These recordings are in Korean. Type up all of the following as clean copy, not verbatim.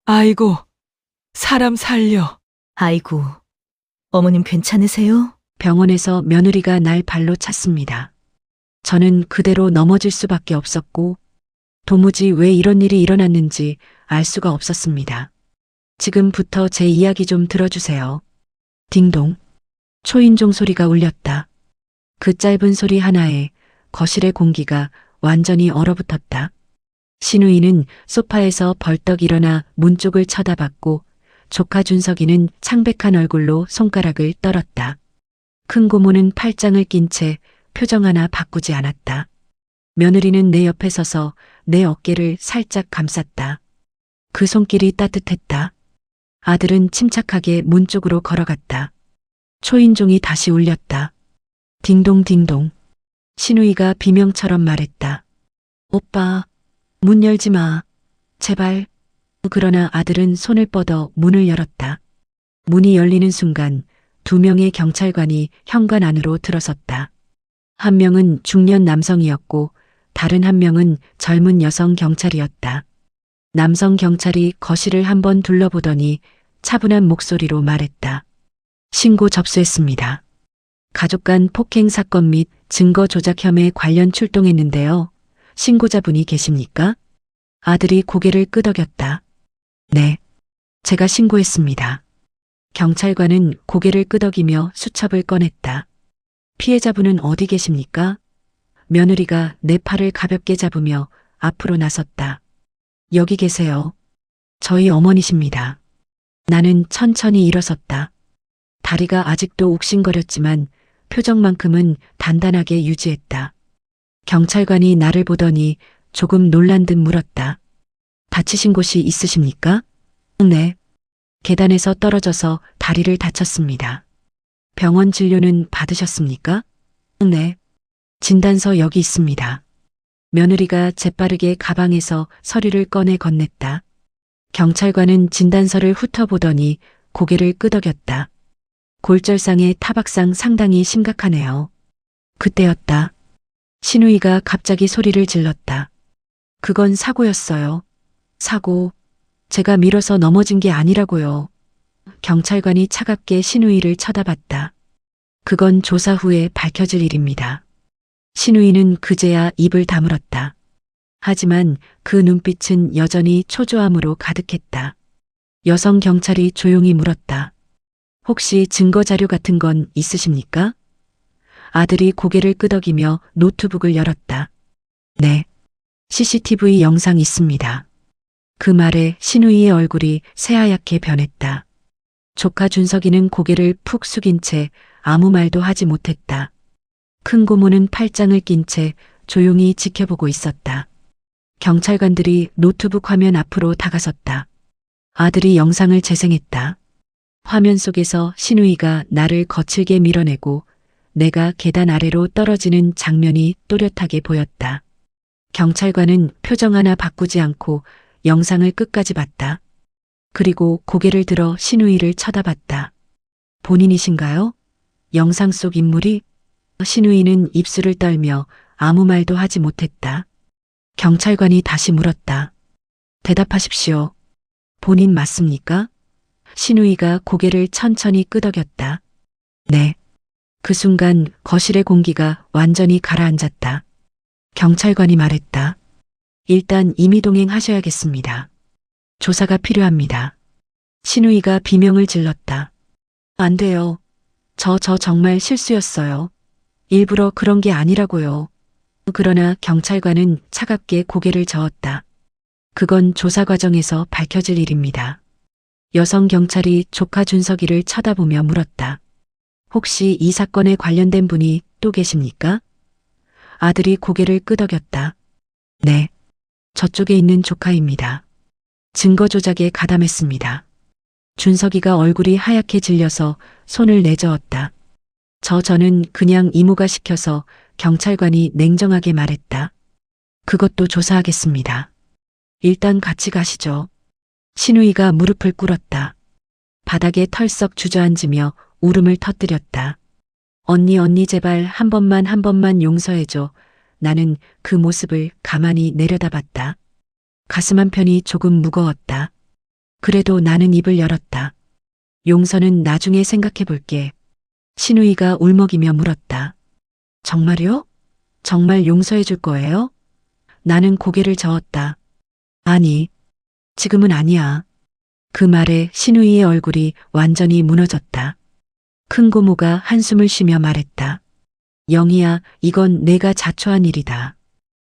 아이고, 사람 살려. 아이고, 어머님 괜찮으세요? 병원에서 며느리가 날 발로 찼습니다. 저는 그대로 넘어질 수밖에 없었고 도무지 왜 이런 일이 일어났는지 알 수가 없었습니다. 지금부터 제 이야기 좀 들어주세요. 딩동. 초인종 소리가 울렸다. 그 짧은 소리 하나에 거실의 공기가 완전히 얼어붙었다. 신우이는 소파에서 벌떡 일어나 문 쪽을 쳐다봤고 조카 준석이는 창백한 얼굴로 손가락을 떨었다. 큰 고모는 팔짱을 낀 채 표정 하나 바꾸지 않았다. 며느리는 내 옆에 서서 내 어깨를 살짝 감쌌다. 그 손길이 따뜻했다. 아들은 침착하게 문 쪽으로 걸어갔다. 초인종이 다시 울렸다. 딩동딩동. 신우이가 비명처럼 말했다. 오빠, 문 열지 마. 제발. 그러나 아들은 손을 뻗어 문을 열었다. 문이 열리는 순간 2명의 경찰관이 현관 안으로 들어섰다. 한 명은 중년 남성이었고 다른 한 명은 젊은 여성 경찰이었다. 남성 경찰이 거실을 한번 둘러보더니 차분한 목소리로 말했다. 신고 접수했습니다. 가족 간 폭행 사건 및 증거 조작 혐의 관련 출동했는데요. 신고자분이 계십니까? 아들이 고개를 끄덕였다. 네, 제가 신고했습니다. 경찰관은 고개를 끄덕이며 수첩을 꺼냈다. 피해자분은 어디 계십니까? 며느리가 내 팔을 가볍게 잡으며 앞으로 나섰다. 여기 계세요. 저희 어머니십니다. 나는 천천히 일어섰다. 다리가 아직도 욱신거렸지만 표정만큼은 단단하게 유지했다. 경찰관이 나를 보더니 조금 놀란 듯 물었다. 다치신 곳이 있으십니까? 네. 계단에서 떨어져서 다리를 다쳤습니다. 병원 진료는 받으셨습니까? 네. 진단서 여기 있습니다. 며느리가 재빠르게 가방에서 서류를 꺼내 건넸다. 경찰관은 진단서를 훑어보더니 고개를 끄덕였다. 골절상의 타박상 상당히 심각하네요. 그때였다. 신우이가 갑자기 소리를 질렀다. 그건 사고였어요. 사고. 제가 밀어서 넘어진 게 아니라고요. 경찰관이 차갑게 신우이를 쳐다봤다. 그건 조사 후에 밝혀질 일입니다. 신우이는 그제야 입을 다물었다. 하지만 그 눈빛은 여전히 초조함으로 가득했다. 여성 경찰이 조용히 물었다. 혹시 증거 자료 같은 건 있으십니까? 아들이 고개를 끄덕이며 노트북을 열었다. 네. CCTV 영상 있습니다. 그 말에 신우이의 얼굴이 새하얗게 변했다. 조카 준석이는 고개를 푹 숙인 채 아무 말도 하지 못했다. 큰 고모는 팔짱을 낀 채 조용히 지켜보고 있었다. 경찰관들이 노트북 화면 앞으로 다가섰다. 아들이 영상을 재생했다. 화면 속에서 신우이가 나를 거칠게 밀어내고 내가 계단 아래로 떨어지는 장면이 또렷하게 보였다. 경찰관은 표정 하나 바꾸지 않고 영상을 끝까지 봤다. 그리고 고개를 들어 신우이를 쳐다봤다. 본인이신가요? 영상 속 인물이? 신우이는 입술을 떨며 아무 말도 하지 못했다. 경찰관이 다시 물었다. 대답하십시오. 본인 맞습니까? 신우이가 고개를 천천히 끄덕였다. 네. 그 순간 거실의 공기가 완전히 가라앉았다. 경찰관이 말했다. 일단 임의동행 하셔야겠습니다. 조사가 필요합니다. 신우이가 비명을 질렀다. 안 돼요. 저 정말 실수였어요. 일부러 그런 게 아니라고요. 그러나 경찰관은 차갑게 고개를 저었다. 그건 조사 과정에서 밝혀질 일입니다. 여성 경찰이 조카 준석이를 쳐다보며 물었다. 혹시 이 사건에 관련된 분이 또 계십니까? 아들이 고개를 끄덕였다. 네. 저쪽에 있는 조카입니다. 증거 조작에 가담했습니다. 준석이가 얼굴이 하얗게 질려서 손을 내저었다. 저는 그냥 이모가 시켜서 경찰관이 냉정하게 말했다. 그것도 조사하겠습니다. 일단 같이 가시죠. 신우이가 무릎을 꿇었다. 바닥에 털썩 주저앉으며 울음을 터뜨렸다. 언니 제발 한 번만 용서해줘. 나는 그 모습을 가만히 내려다봤다. 가슴 한편이 조금 무거웠다. 그래도 나는 입을 열었다. 용서는 나중에 생각해 볼게. 신우이가 울먹이며 물었다. 정말요? 정말 용서해 줄 거예요? 나는 고개를 저었다. 아니, 지금은 아니야. 그 말에 신우이의 얼굴이 완전히 무너졌다. 큰 고모가 한숨을 쉬며 말했다. 영희야, 이건 내가 자초한 일이다.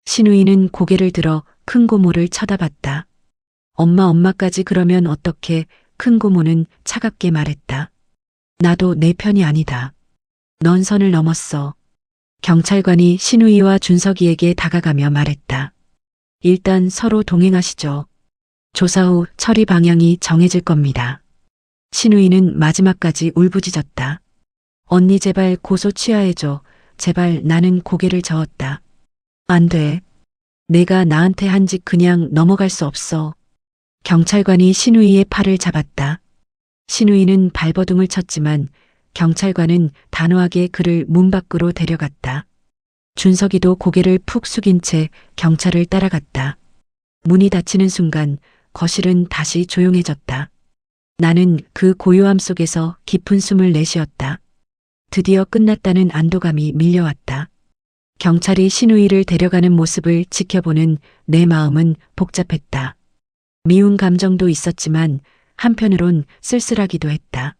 신우이는 고개를 들어 큰 고모를 쳐다봤다. 엄마까지 그러면 어떡해? 큰 고모는 차갑게 말했다. 나도 내 편이 아니다. 넌 선을 넘었어. 경찰관이 신우이와 준석이에게 다가가며 말했다. 일단 서로 동행하시죠. 조사 후 처리 방향이 정해질 겁니다. 신우이는 마지막까지 울부짖었다. 언니 제발 고소 취하해줘. 제발. 나는 고개를 저었다. 안 돼. 내가 나한테 한 짓 그냥 넘어갈 수 없어. 경찰관이 신우이의 팔을 잡았다. 신우이는 발버둥을 쳤지만 경찰관은 단호하게 그를 문 밖으로 데려갔다. 준석이도 고개를 푹 숙인 채 경찰을 따라갔다. 문이 닫히는 순간 거실은 다시 조용해졌다. 나는 그 고요함 속에서 깊은 숨을 내쉬었다. 드디어 끝났다는 안도감이 밀려왔다. 경찰이 신우이를 데려가는 모습을 지켜보는 내 마음은 복잡했다. 미운 감정도 있었지만 한편으론 쓸쓸하기도 했다.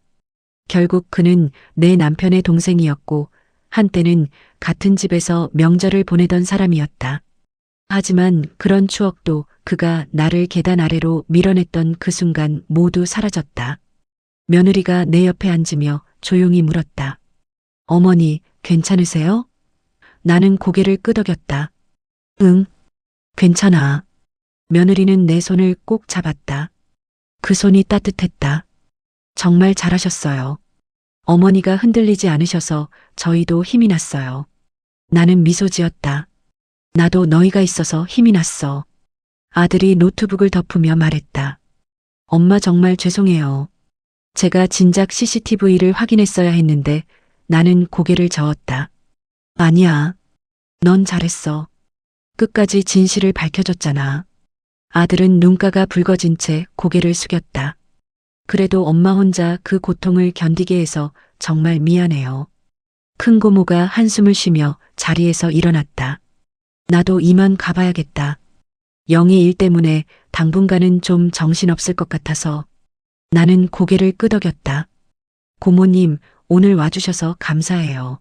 결국 그는 내 남편의 동생이었고 한때는 같은 집에서 명절을 보내던 사람이었다. 하지만 그런 추억도 그가 나를 계단 아래로 밀어냈던 그 순간 모두 사라졌다. 며느리가 내 옆에 앉으며 조용히 물었다. 어머니, 괜찮으세요? 나는 고개를 끄덕였다. 응, 괜찮아. 며느리는 내 손을 꼭 잡았다. 그 손이 따뜻했다. 정말 잘하셨어요. 어머니가 흔들리지 않으셔서 저희도 힘이 났어요. 나는 미소 지었다. 나도 너희가 있어서 힘이 났어. 아들이 노트북을 덮으며 말했다. 엄마 정말 죄송해요. 제가 진작 CCTV를 확인했어야 했는데 나는 고개를 저었다. 아니야. 넌 잘했어. 끝까지 진실을 밝혀줬잖아. 아들은 눈가가 붉어진 채 고개를 숙였다. 그래도 엄마 혼자 그 고통을 견디게 해서 정말 미안해요. 큰 고모가 한숨을 쉬며 자리에서 일어났다. 나도 이만 가봐야겠다. 영희 일 때문에 당분간은 좀 정신없을 것 같아서. 나는 고개를 끄덕였다. 고모님, 오늘 와주셔서 감사해요.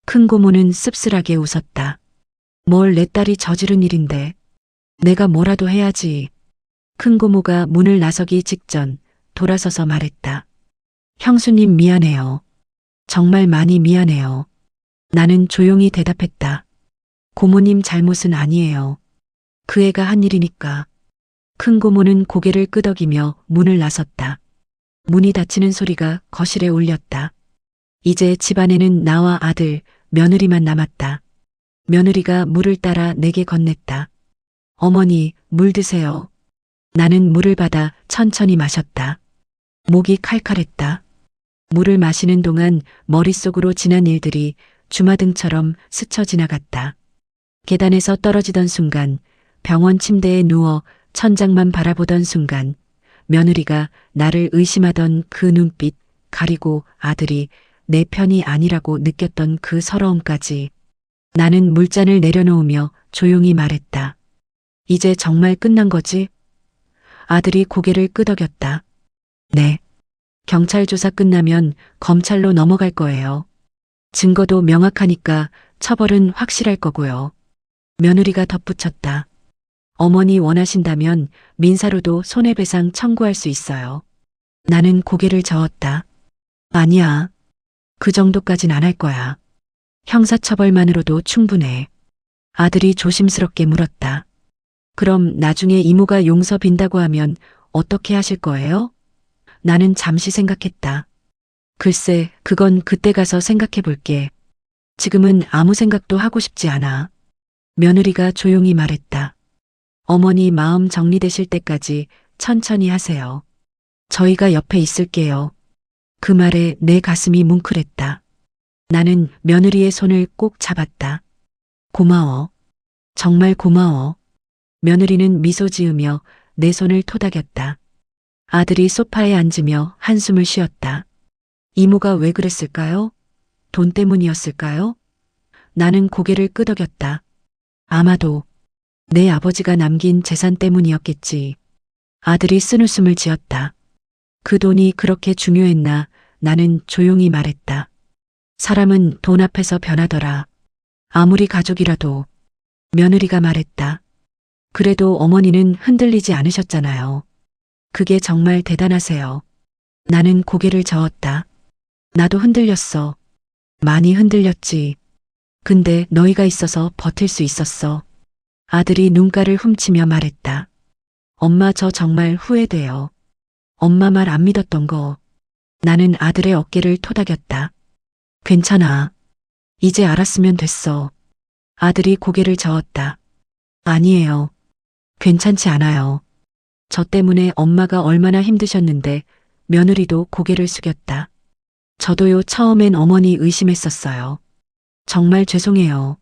큰 고모는 씁쓸하게 웃었다. 뭘 내 딸이 저지른 일인데. 내가 뭐라도 해야지. 큰 고모가 문을 나서기 직전 돌아서서 말했다. 형수님 미안해요. 정말 많이 미안해요. 나는 조용히 대답했다. 고모님 잘못은 아니에요. 그 애가 한 일이니까. 큰 고모는 고개를 끄덕이며 문을 나섰다. 문이 닫히는 소리가 거실에 울렸다. 이제 집안에는 나와 아들, 며느리만 남았다. 며느리가 물을 따라 내게 건넸다. 어머니, 물 드세요. 나는 물을 받아 천천히 마셨다. 목이 칼칼했다. 물을 마시는 동안 머릿속으로 지난 일들이 주마등처럼 스쳐 지나갔다. 계단에서 떨어지던 순간, 병원 침대에 누워 천장만 바라보던 순간, 며느리가 나를 의심하던 그 눈빛, 가리고 아들이 내 편이 아니라고 느꼈던 그 서러움까지. 나는 물잔을 내려놓으며 조용히 말했다. 이제 정말 끝난 거지? 아들이 고개를 끄덕였다. 네. 경찰 조사 끝나면 검찰로 넘어갈 거예요. 증거도 명확하니까 처벌은 확실할 거고요. 며느리가 덧붙였다. 어머니 원하신다면 민사로도 손해배상 청구할 수 있어요. 나는 고개를 저었다. 아니야. 그 정도까진 안 할 거야. 형사처벌만으로도 충분해. 아들이 조심스럽게 물었다. 그럼 나중에 이모가 용서 빈다고 하면 어떻게 하실 거예요? 나는 잠시 생각했다. 글쎄, 그건 그때 가서 생각해 볼게. 지금은 아무 생각도 하고 싶지 않아. 며느리가 조용히 말했다. 어머니 마음 정리되실 때까지 천천히 하세요. 저희가 옆에 있을게요. 그 말에 내 가슴이 뭉클했다. 나는 며느리의 손을 꼭 잡았다. 고마워. 정말 고마워. 며느리는 미소 지으며 내 손을 토닥였다. 아들이 소파에 앉으며 한숨을 쉬었다. 이모가 왜 그랬을까요? 돈 때문이었을까요? 나는 고개를 끄덕였다. 아마도 내 아버지가 남긴 재산 때문이었겠지. 아들이 쓴웃음을 지었다. 그 돈이 그렇게 중요했나? 나는 조용히 말했다. 사람은 돈 앞에서 변하더라. 아무리 가족이라도. 며느리가 말했다. 그래도 어머니는 흔들리지 않으셨잖아요. 그게 정말 대단하세요. 나는 고개를 저었다. 나도 흔들렸어. 많이 흔들렸지. 근데 너희가 있어서 버틸 수 있었어. 아들이 눈가를 훔치며 말했다. 엄마 저 정말 후회돼요. 엄마 말 안 믿었던 거. 나는 아들의 어깨를 토닥였다. 괜찮아. 이제 알았으면 됐어. 아들이 고개를 저었다. 아니에요. 괜찮지 않아요. 저 때문에 엄마가 얼마나 힘드셨는데 며느리도 고개를 숙였다. 저도요 처음엔 어머니 의심했었어요. 정말 죄송해요.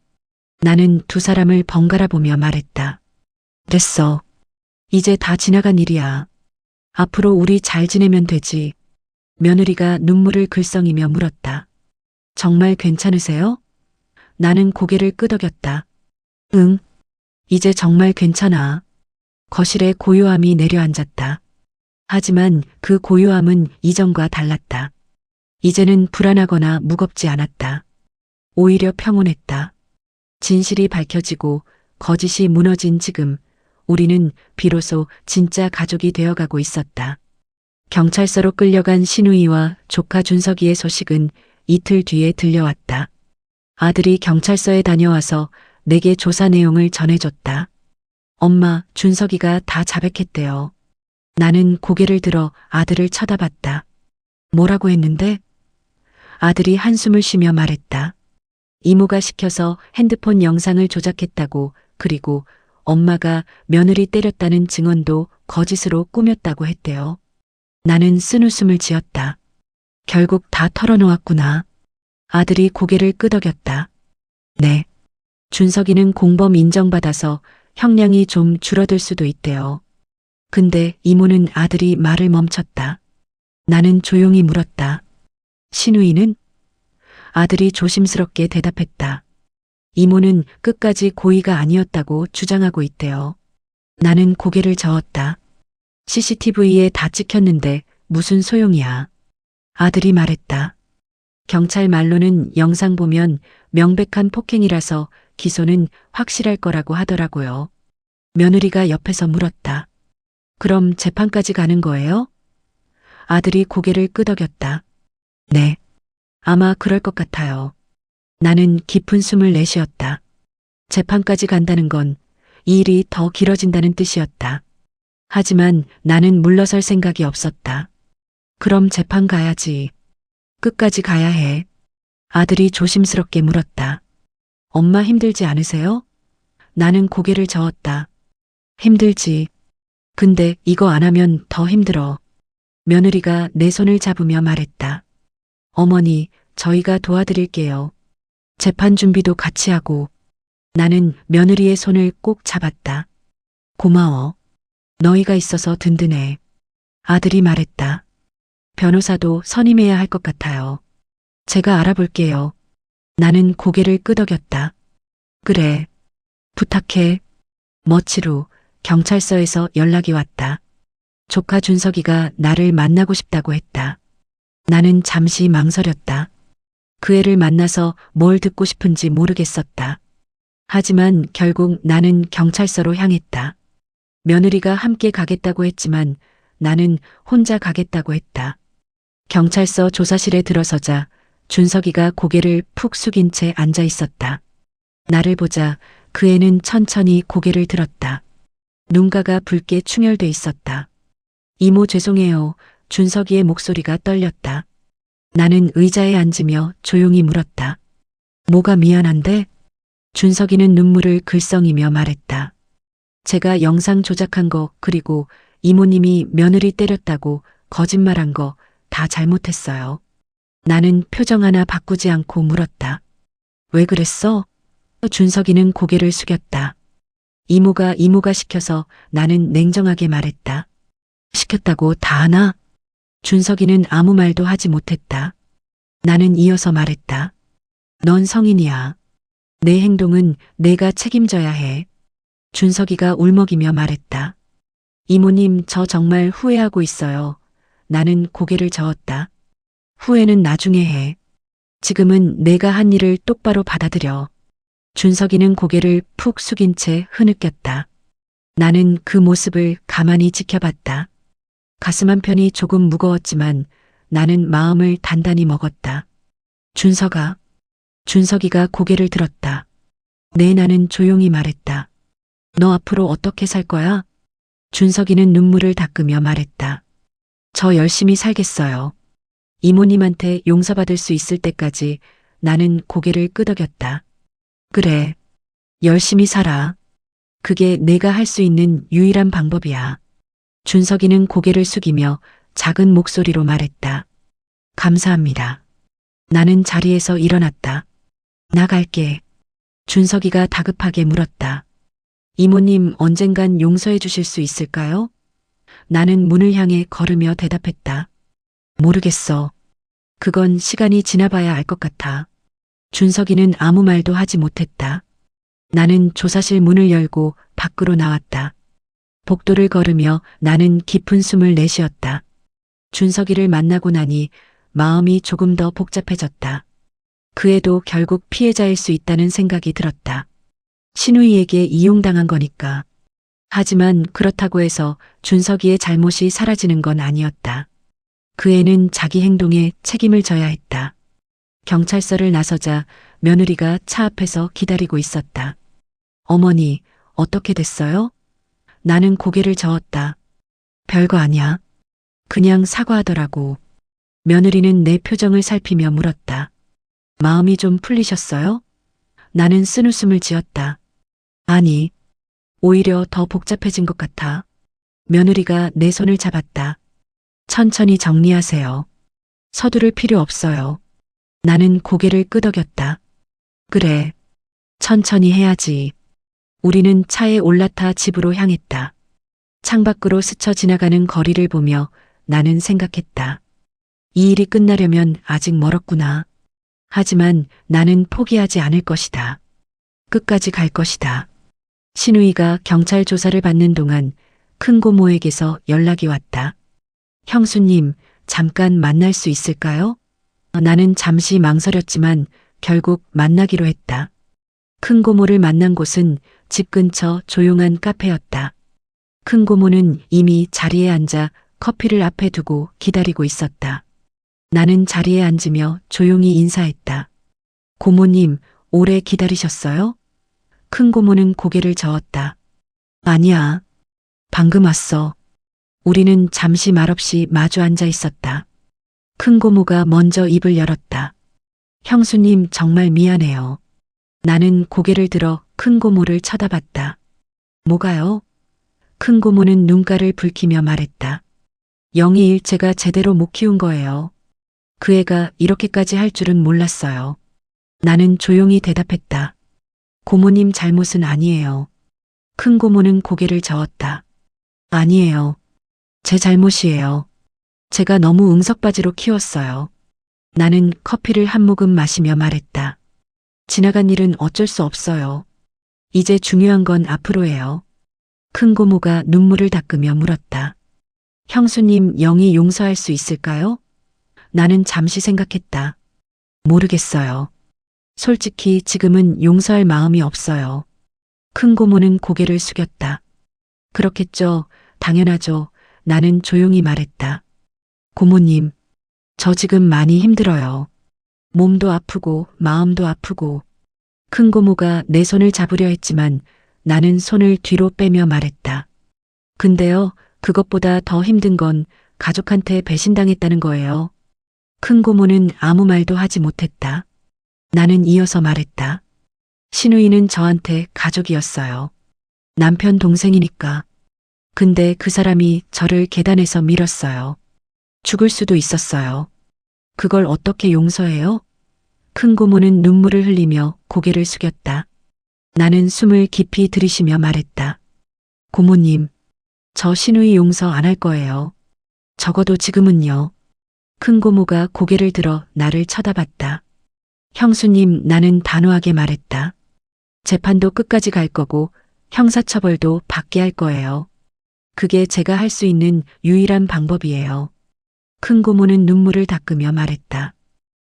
나는 두 사람을 번갈아 보며 말했다. 됐어. 이제 다 지나간 일이야. 앞으로 우리 잘 지내면 되지. 며느리가 눈물을 글썽이며 물었다. 정말 괜찮으세요? 나는 고개를 끄덕였다. 응. 이제 정말 괜찮아. 거실에 고요함이 내려앉았다. 하지만 그 고요함은 이전과 달랐다. 이제는 불안하거나 무겁지 않았다. 오히려 평온했다. 진실이 밝혀지고 거짓이 무너진 지금 우리는 비로소 진짜 가족이 되어가고 있었다. 경찰서로 끌려간 신우이와 조카 준석이의 소식은 이틀 뒤에 들려왔다. 아들이 경찰서에 다녀와서 내게 조사 내용을 전해줬다. 엄마, 준석이가 다 자백했대요. 나는 고개를 들어 아들을 쳐다봤다. 뭐라고 했는데? 아들이 한숨을 쉬며 말했다. 이모가 시켜서 핸드폰 영상을 조작했다고, 그리고 엄마가 며느리 때렸다는 증언도 거짓으로 꾸몄다고 했대요. 나는 쓴웃음을 지었다. 결국 다 털어놓았구나. 아들이 고개를 끄덕였다. 네. 준석이는 공범 인정받아서 형량이 좀 줄어들 수도 있대요. 근데 이모는 아들이 말을 멈췄다. 나는 조용히 물었다. 신우이는? 아들이 조심스럽게 대답했다. 이모는 끝까지 고의가 아니었다고 주장하고 있대요. 나는 고개를 저었다. CCTV에 다 찍혔는데 무슨 소용이야. 아들이 말했다. 경찰 말로는 영상 보면 명백한 폭행이라서 기소는 확실할 거라고 하더라고요. 며느리가 옆에서 물었다. 그럼 재판까지 가는 거예요? 아들이 고개를 끄덕였다. 네. 아마 그럴 것 같아요. 나는 깊은 숨을 내쉬었다. 재판까지 간다는 건 이 일이 더 길어진다는 뜻이었다. 하지만 나는 물러설 생각이 없었다. 그럼 재판 가야지. 끝까지 가야 해. 아들이 조심스럽게 물었다. 엄마 힘들지 않으세요? 나는 고개를 저었다. 힘들지. 근데 이거 안 하면 더 힘들어. 며느리가 내 손을 잡으며 말했다. 어머니, 저희가 도와드릴게요. 재판 준비도 같이 하고. 나는 며느리의 손을 꼭 잡았다. 고마워. 너희가 있어서 든든해. 아들이 말했다. 변호사도 선임해야 할 것 같아요. 제가 알아볼게요. 나는 고개를 끄덕였다. 그래. 부탁해. 며칠 후 경찰서에서 연락이 왔다. 조카 준석이가 나를 만나고 싶다고 했다. 나는 잠시 망설였다. 그 애를 만나서 뭘 듣고 싶은지 모르겠었다. 하지만 결국 나는 경찰서로 향했다. 며느리가 함께 가겠다고 했지만 나는 혼자 가겠다고 했다. 경찰서 조사실에 들어서자 준석이가 고개를 푹 숙인 채 앉아 있었다. 나를 보자 그 애는 천천히 고개를 들었다. 눈가가 붉게 충혈돼 있었다. 이모 죄송해요. 준석이의 목소리가 떨렸다. 나는 의자에 앉으며 조용히 물었다. 뭐가 미안한데? 준석이는 눈물을 글썽이며 말했다. 제가 영상 조작한 거 그리고 이모님이 며느리 때렸다고 거짓말한 거 다 잘못했어요. 나는 표정 하나 바꾸지 않고 물었다. 왜 그랬어? 준석이는 고개를 숙였다. 이모가 시켜서 나는 냉정하게 말했다. 시켰다고 다 하나? 준석이는 아무 말도 하지 못했다. 나는 이어서 말했다. 넌 성인이야. 내 행동은 내가 책임져야 해. 준석이가 울먹이며 말했다. 이모님, 저 정말 후회하고 있어요. 나는 고개를 저었다. 후회는 나중에 해. 지금은 내가 한 일을 똑바로 받아들여. 준석이는 고개를 푹 숙인 채 흐느꼈다. 나는 그 모습을 가만히 지켜봤다. 가슴 한편이 조금 무거웠지만 나는 마음을 단단히 먹었다. 준석아. 준석이가 고개를 들었다. 네, 나는 조용히 말했다. 너 앞으로 어떻게 살 거야? 준석이는 눈물을 닦으며 말했다. 저 열심히 살겠어요. 이모님한테 용서받을 수 있을 때까지. 나는 고개를 끄덕였다. 그래. 열심히 살아. 그게 내가 할 수 있는 유일한 방법이야. 준석이는 고개를 숙이며 작은 목소리로 말했다. 감사합니다. 나는 자리에서 일어났다. 나갈게. 준석이가 다급하게 물었다. 이모님, 언젠간 용서해 주실 수 있을까요? 나는 문을 향해 걸으며 대답했다. 모르겠어. 그건 시간이 지나봐야 알 것 같아. 준석이는 아무 말도 하지 못했다. 나는 조사실 문을 열고 밖으로 나왔다. 복도를 걸으며 나는 깊은 숨을 내쉬었다. 준석이를 만나고 나니 마음이 조금 더 복잡해졌다. 그 애도 결국 피해자일 수 있다는 생각이 들었다. 신우이에게 이용당한 거니까. 하지만 그렇다고 해서 준석이의 잘못이 사라지는 건 아니었다. 그 애는 자기 행동에 책임을 져야 했다. 경찰서를 나서자 며느리가 차 앞에서 기다리고 있었다. 어머니, 어떻게 됐어요? 나는 고개를 저었다. 별거 아니야. 그냥 사과하더라고. 며느리는 내 표정을 살피며 물었다. 마음이 좀 풀리셨어요? 나는 쓴웃음을 지었다. 아니, 오히려 더 복잡해진 것 같아. 며느리가 내 손을 잡았다. 천천히 정리하세요. 서두를 필요 없어요. 나는 고개를 끄덕였다. 그래. 천천히 해야지. 우리는 차에 올라타 집으로 향했다. 창밖으로 스쳐 지나가는 거리를 보며 나는 생각했다. 이 일이 끝나려면 아직 멀었구나. 하지만 나는 포기하지 않을 것이다. 끝까지 갈 것이다. 신우이가 경찰 조사를 받는 동안 큰 고모에게서 연락이 왔다. 형수님, 잠깐 만날 수 있을까요? 나는 잠시 망설였지만 결국 만나기로 했다. 큰 고모를 만난 곳은 집 근처 조용한 카페였다. 큰 고모는 이미 자리에 앉아 커피를 앞에 두고 기다리고 있었다. 나는 자리에 앉으며 조용히 인사했다. 고모님, 오래 기다리셨어요? 큰 고모는 고개를 저었다. 아니야. 방금 왔어. 우리는 잠시 말없이 마주 앉아 있었다. 큰 고모가 먼저 입을 열었다. 형수님, 정말 미안해요. 나는 고개를 들어 큰 고모를 쳐다봤다. 뭐가요? 큰 고모는 눈가를 붉히며 말했다. 영희 일체가 제대로 못 키운 거예요. 그 애가 이렇게까지 할 줄은 몰랐어요. 나는 조용히 대답했다. 고모님 잘못은 아니에요. 큰 고모는 고개를 저었다. 아니에요. 제 잘못이에요. 제가 너무 응석바지로 키웠어요. 나는 커피를 한 모금 마시며 말했다. 지나간 일은 어쩔 수 없어요. 이제 중요한 건 앞으로예요. 큰 고모가 눈물을 닦으며 물었다. 형수님, 영희 용서할 수 있을까요? 나는 잠시 생각했다. 모르겠어요. 솔직히 지금은 용서할 마음이 없어요. 큰 고모는 고개를 숙였다. 그렇겠죠. 당연하죠. 나는 조용히 말했다. 고모님, 저 지금 많이 힘들어요. 몸도 아프고 마음도 아프고. 큰 고모가 내 손을 잡으려 했지만 나는 손을 뒤로 빼며 말했다. 근데요, 그것보다 더 힘든 건 가족한테 배신당했다는 거예요. 큰 고모는 아무 말도 하지 못했다. 나는 이어서 말했다. 신우이는 저한테 가족이었어요. 남편 동생이니까. 근데 그 사람이 저를 계단에서 밀었어요. 죽을 수도 있었어요. 그걸 어떻게 용서해요? 큰 고모는 눈물을 흘리며 고개를 숙였다. 나는 숨을 깊이 들이쉬며 말했다. 고모님, 저 신우이 용서 안 할 거예요. 적어도 지금은요. 큰 고모가 고개를 들어 나를 쳐다봤다. 형수님, 나는 단호하게 말했다. 재판도 끝까지 갈 거고 형사처벌도 받게 할 거예요. 그게 제가 할 수 있는 유일한 방법이에요. 큰 고모는 눈물을 닦으며 말했다.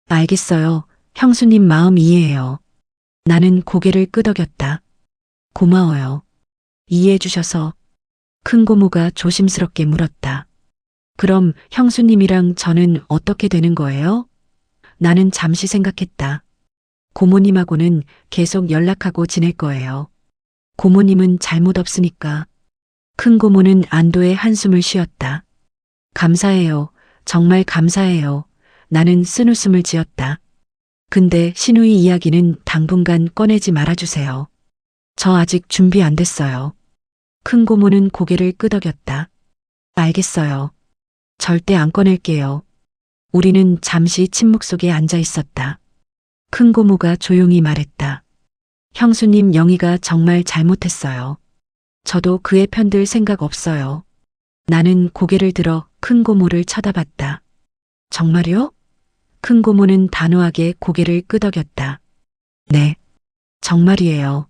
알겠어요. 형수님 마음 이해해요. 나는 고개를 끄덕였다. 고마워요. 이해해 주셔서. 큰 고모가 조심스럽게 물었다. 그럼 형수님이랑 저는 어떻게 되는 거예요? 나는 잠시 생각했다. 고모님하고는 계속 연락하고 지낼 거예요. 고모님은 잘못 없으니까. 큰 고모는 안도의 한숨을 쉬었다. 감사해요. 정말 감사해요. 나는 쓴웃음을 지었다. 근데 신우이 이야기는 당분간 꺼내지 말아주세요. 저 아직 준비 안 됐어요. 큰 고모는 고개를 끄덕였다. 알겠어요. 절대 안 꺼낼게요. 우리는 잠시 침묵 속에 앉아 있었다. 큰 고모가 조용히 말했다. 형수님, 영희가 정말 잘못했어요. 저도 그에 편들 생각 없어요. 나는 고개를 들어 큰 고모를 쳐다봤다. 정말요? 큰 고모는 단호하게 고개를 끄덕였다. 네, 정말이에요.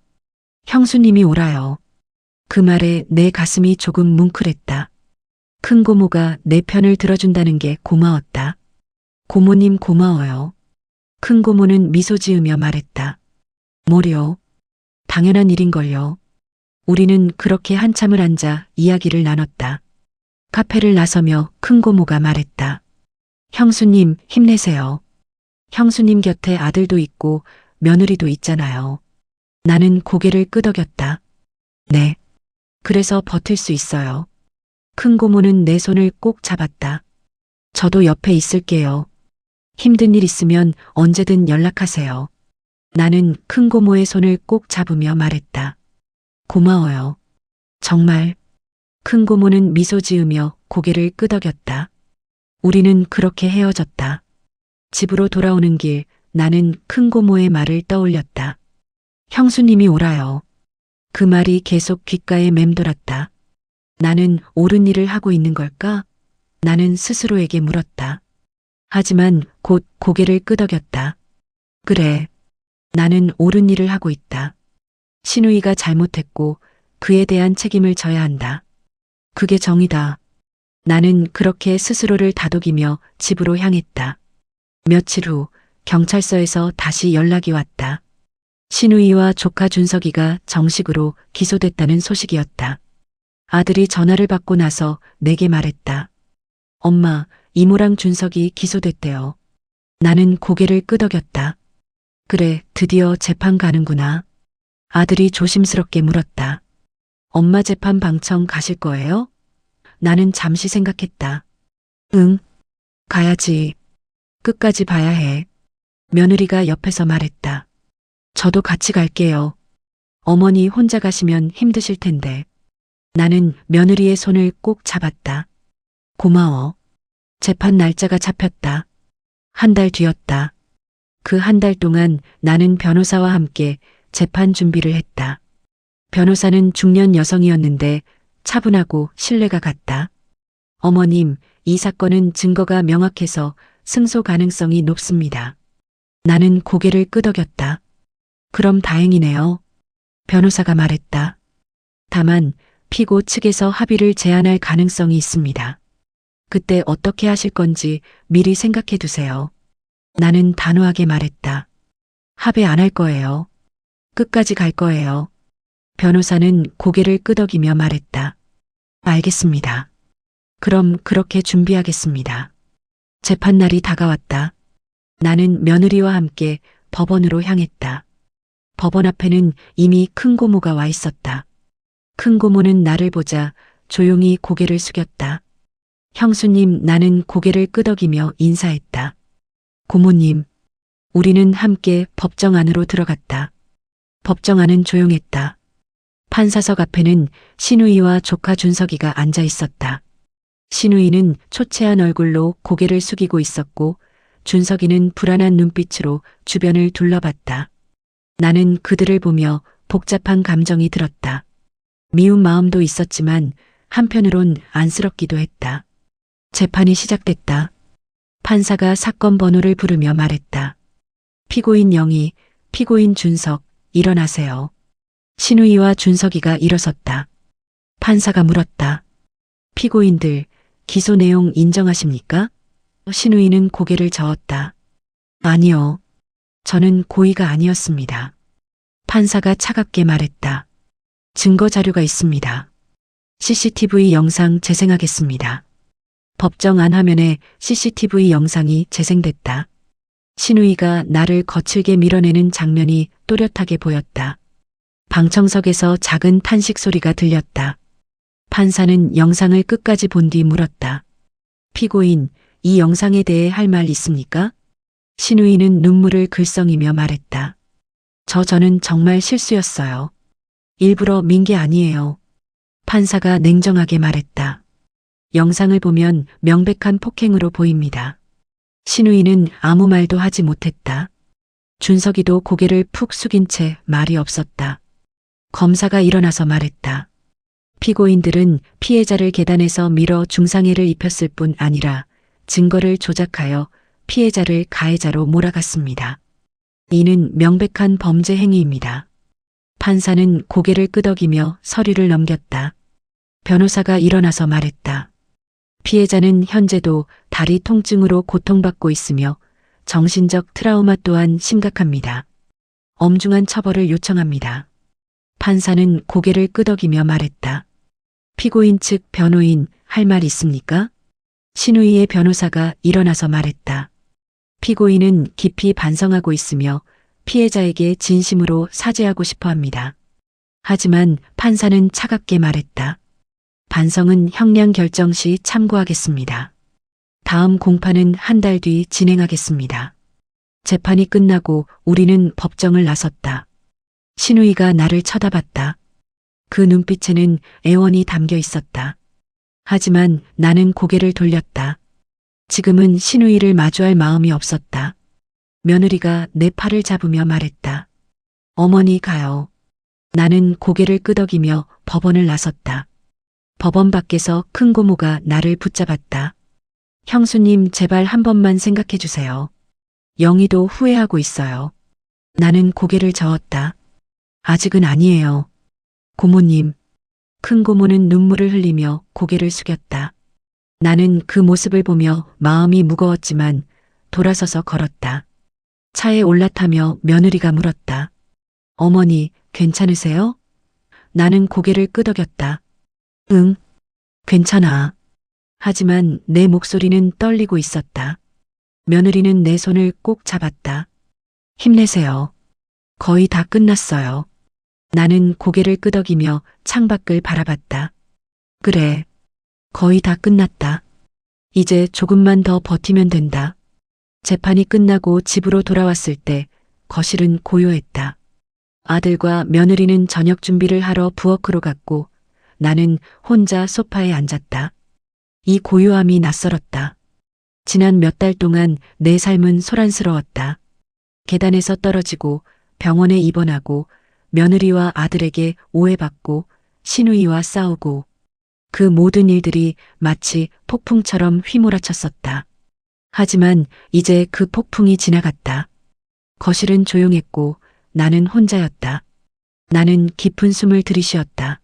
형수님이 옳아요. 그 말에 내 가슴이 조금 뭉클했다. 큰 고모가 내 편을 들어준다는 게 고마웠다. 고모님 고마워요. 큰 고모는 미소 지으며 말했다. 뭐려? 당연한 일인걸요. 우리는 그렇게 한참을 앉아 이야기를 나눴다. 카페를 나서며 큰 고모가 말했다. 형수님, 힘내세요. 형수님 곁에 아들도 있고 며느리도 있잖아요. 나는 고개를 끄덕였다. 네. 그래서 버틸 수 있어요. 큰 고모는 내 손을 꼭 잡았다. 저도 옆에 있을게요. 힘든 일 있으면 언제든 연락하세요. 나는 큰 고모의 손을 꼭 잡으며 말했다. 고마워요. 정말. 큰 고모는 미소 지으며 고개를 끄덕였다. 우리는 그렇게 헤어졌다. 집으로 돌아오는 길, 나는 큰 고모의 말을 떠올렸다. 형수님이 옳아요. 그 말이 계속 귓가에 맴돌았다. 나는 옳은 일을 하고 있는 걸까? 나는 스스로에게 물었다. 하지만 곧 고개를 끄덕였다. 그래. 나는 옳은 일을 하고 있다. 신우이가 잘못했고 그에 대한 책임을 져야 한다. 그게 정의다. 나는 그렇게 스스로를 다독이며 집으로 향했다. 며칠 후 경찰서에서 다시 연락이 왔다. 신우이와 조카 준석이가 정식으로 기소됐다는 소식이었다. 아들이 전화를 받고 나서 내게 말했다. 엄마, 이모랑 준석이 기소됐대요. 나는 고개를 끄덕였다. 그래, 드디어 재판 가는구나. 아들이 조심스럽게 물었다. 엄마 재판 방청 가실 거예요? 나는 잠시 생각했다. 응, 가야지. 끝까지 봐야 해. 며느리가 옆에서 말했다. 저도 같이 갈게요. 어머니 혼자 가시면 힘드실 텐데. 나는 며느리의 손을 꼭 잡았다. 고마워. 재판 날짜가 잡혔다. 한 달 뒤였다. 그 한 달 동안 나는 변호사와 함께 재판 준비를 했다. 변호사는 중년 여성이었는데 차분하고 신뢰가 갔다. 어머님, 이 사건은 증거가 명확해서 승소 가능성이 높습니다. 나는 고개를 끄덕였다. 그럼 다행이네요. 변호사가 말했다. 다만 피고 측에서 합의를 제안할 가능성이 있습니다. 그때 어떻게 하실 건지 미리 생각해 두세요. 나는 단호하게 말했다. 합의 안 할 거예요. 끝까지 갈 거예요. 변호사는 고개를 끄덕이며 말했다. 알겠습니다. 그럼 그렇게 준비하겠습니다. 재판날이 다가왔다. 나는 며느리와 함께 법원으로 향했다. 법원 앞에는 이미 큰 고모가 와 있었다. 큰 고모는 나를 보자 조용히 고개를 숙였다. 형수님, 나는 고개를 끄덕이며 인사했다. 고모님, 우리는 함께 법정 안으로 들어갔다. 법정 안은 조용했다. 판사석 앞에는 신우이와 조카 준석이가 앉아 있었다. 신우이는 초췌한 얼굴로 고개를 숙이고 있었고 준석이는 불안한 눈빛으로 주변을 둘러봤다. 나는 그들을 보며 복잡한 감정이 들었다. 미운 마음도 있었지만 한편으론 안쓰럽기도 했다. 재판이 시작됐다. 판사가 사건 번호를 부르며 말했다. 피고인 영희, 피고인 준석, 일어나세요. 신우이와 준석이가 일어섰다. 판사가 물었다. 피고인들, 기소 내용 인정하십니까? 신우이는 고개를 저었다. 아니요. 저는 고의가 아니었습니다. 판사가 차갑게 말했다. 증거 자료가 있습니다. CCTV 영상 재생하겠습니다. 법정 안화면에 CCTV 영상이 재생됐다. 신우이가 나를 거칠게 밀어내는 장면이 또렷하게 보였다. 방청석에서 작은 탄식 소리가 들렸다. 판사는 영상을 끝까지 본 뒤 물었다. 피고인, 이 영상에 대해 할 말 있습니까? 신우이는 눈물을 글썽이며 말했다. 저는 정말 실수였어요. 일부러 민 게 아니에요. 판사가 냉정하게 말했다. 영상을 보면 명백한 폭행으로 보입니다. 신우이는 아무 말도 하지 못했다. 준석이도 고개를 푹 숙인 채 말이 없었다. 검사가 일어나서 말했다. 피고인들은 피해자를 계단에서 밀어 중상해를 입혔을 뿐 아니라 증거를 조작하여 피해자를 가해자로 몰아갔습니다. 이는 명백한 범죄 행위입니다. 판사는 고개를 끄덕이며 서류를 넘겼다. 변호사가 일어나서 말했다. 피해자는 현재도 다리 통증으로 고통받고 있으며 정신적 트라우마 또한 심각합니다. 엄중한 처벌을 요청합니다. 판사는 고개를 끄덕이며 말했다. 피고인 측 변호인 할 말 있습니까? 신우이의 변호사가 일어나서 말했다. 피고인은 깊이 반성하고 있으며 피해자에게 진심으로 사죄하고 싶어 합니다. 하지만 판사는 차갑게 말했다. 반성은 형량 결정 시 참고하겠습니다. 다음 공판은 한 달 뒤 진행하겠습니다. 재판이 끝나고 우리는 법정을 나섰다. 신우이가 나를 쳐다봤다. 그 눈빛에는 애원이 담겨 있었다. 하지만 나는 고개를 돌렸다. 지금은 신우이를 마주할 마음이 없었다. 며느리가 내 팔을 잡으며 말했다. 어머니 가요. 나는 고개를 끄덕이며 법원을 나섰다. 법원 밖에서 큰 고모가 나를 붙잡았다. 형수님 제발 한 번만 생각해 주세요. 영희도 후회하고 있어요. 나는 고개를 저었다. 아직은 아니에요. 고모님. 큰 고모는 눈물을 흘리며 고개를 숙였다. 나는 그 모습을 보며 마음이 무거웠지만 돌아서서 걸었다. 차에 올라타며 며느리가 물었다. 어머니, 괜찮으세요? 나는 고개를 끄덕였다. 응, 괜찮아. 하지만 내 목소리는 떨리고 있었다. 며느리는 내 손을 꼭 잡았다. 힘내세요. 거의 다 끝났어요. 나는 고개를 끄덕이며 창밖을 바라봤다. 그래, 거의 다 끝났다. 이제 조금만 더 버티면 된다. 재판이 끝나고 집으로 돌아왔을 때 거실은 고요했다. 아들과 며느리는 저녁 준비를 하러 부엌으로 갔고 나는 혼자 소파에 앉았다. 이 고요함이 낯설었다. 지난 몇 달 동안 내 삶은 소란스러웠다. 계단에서 떨어지고 병원에 입원하고 며느리와 아들에게 오해받고 신우이와 싸우고 그 모든 일들이 마치 폭풍처럼 휘몰아쳤었다. 하지만 이제 그 폭풍이 지나갔다. 거실은 조용했고 나는 혼자였다. 나는 깊은 숨을 들이쉬었다.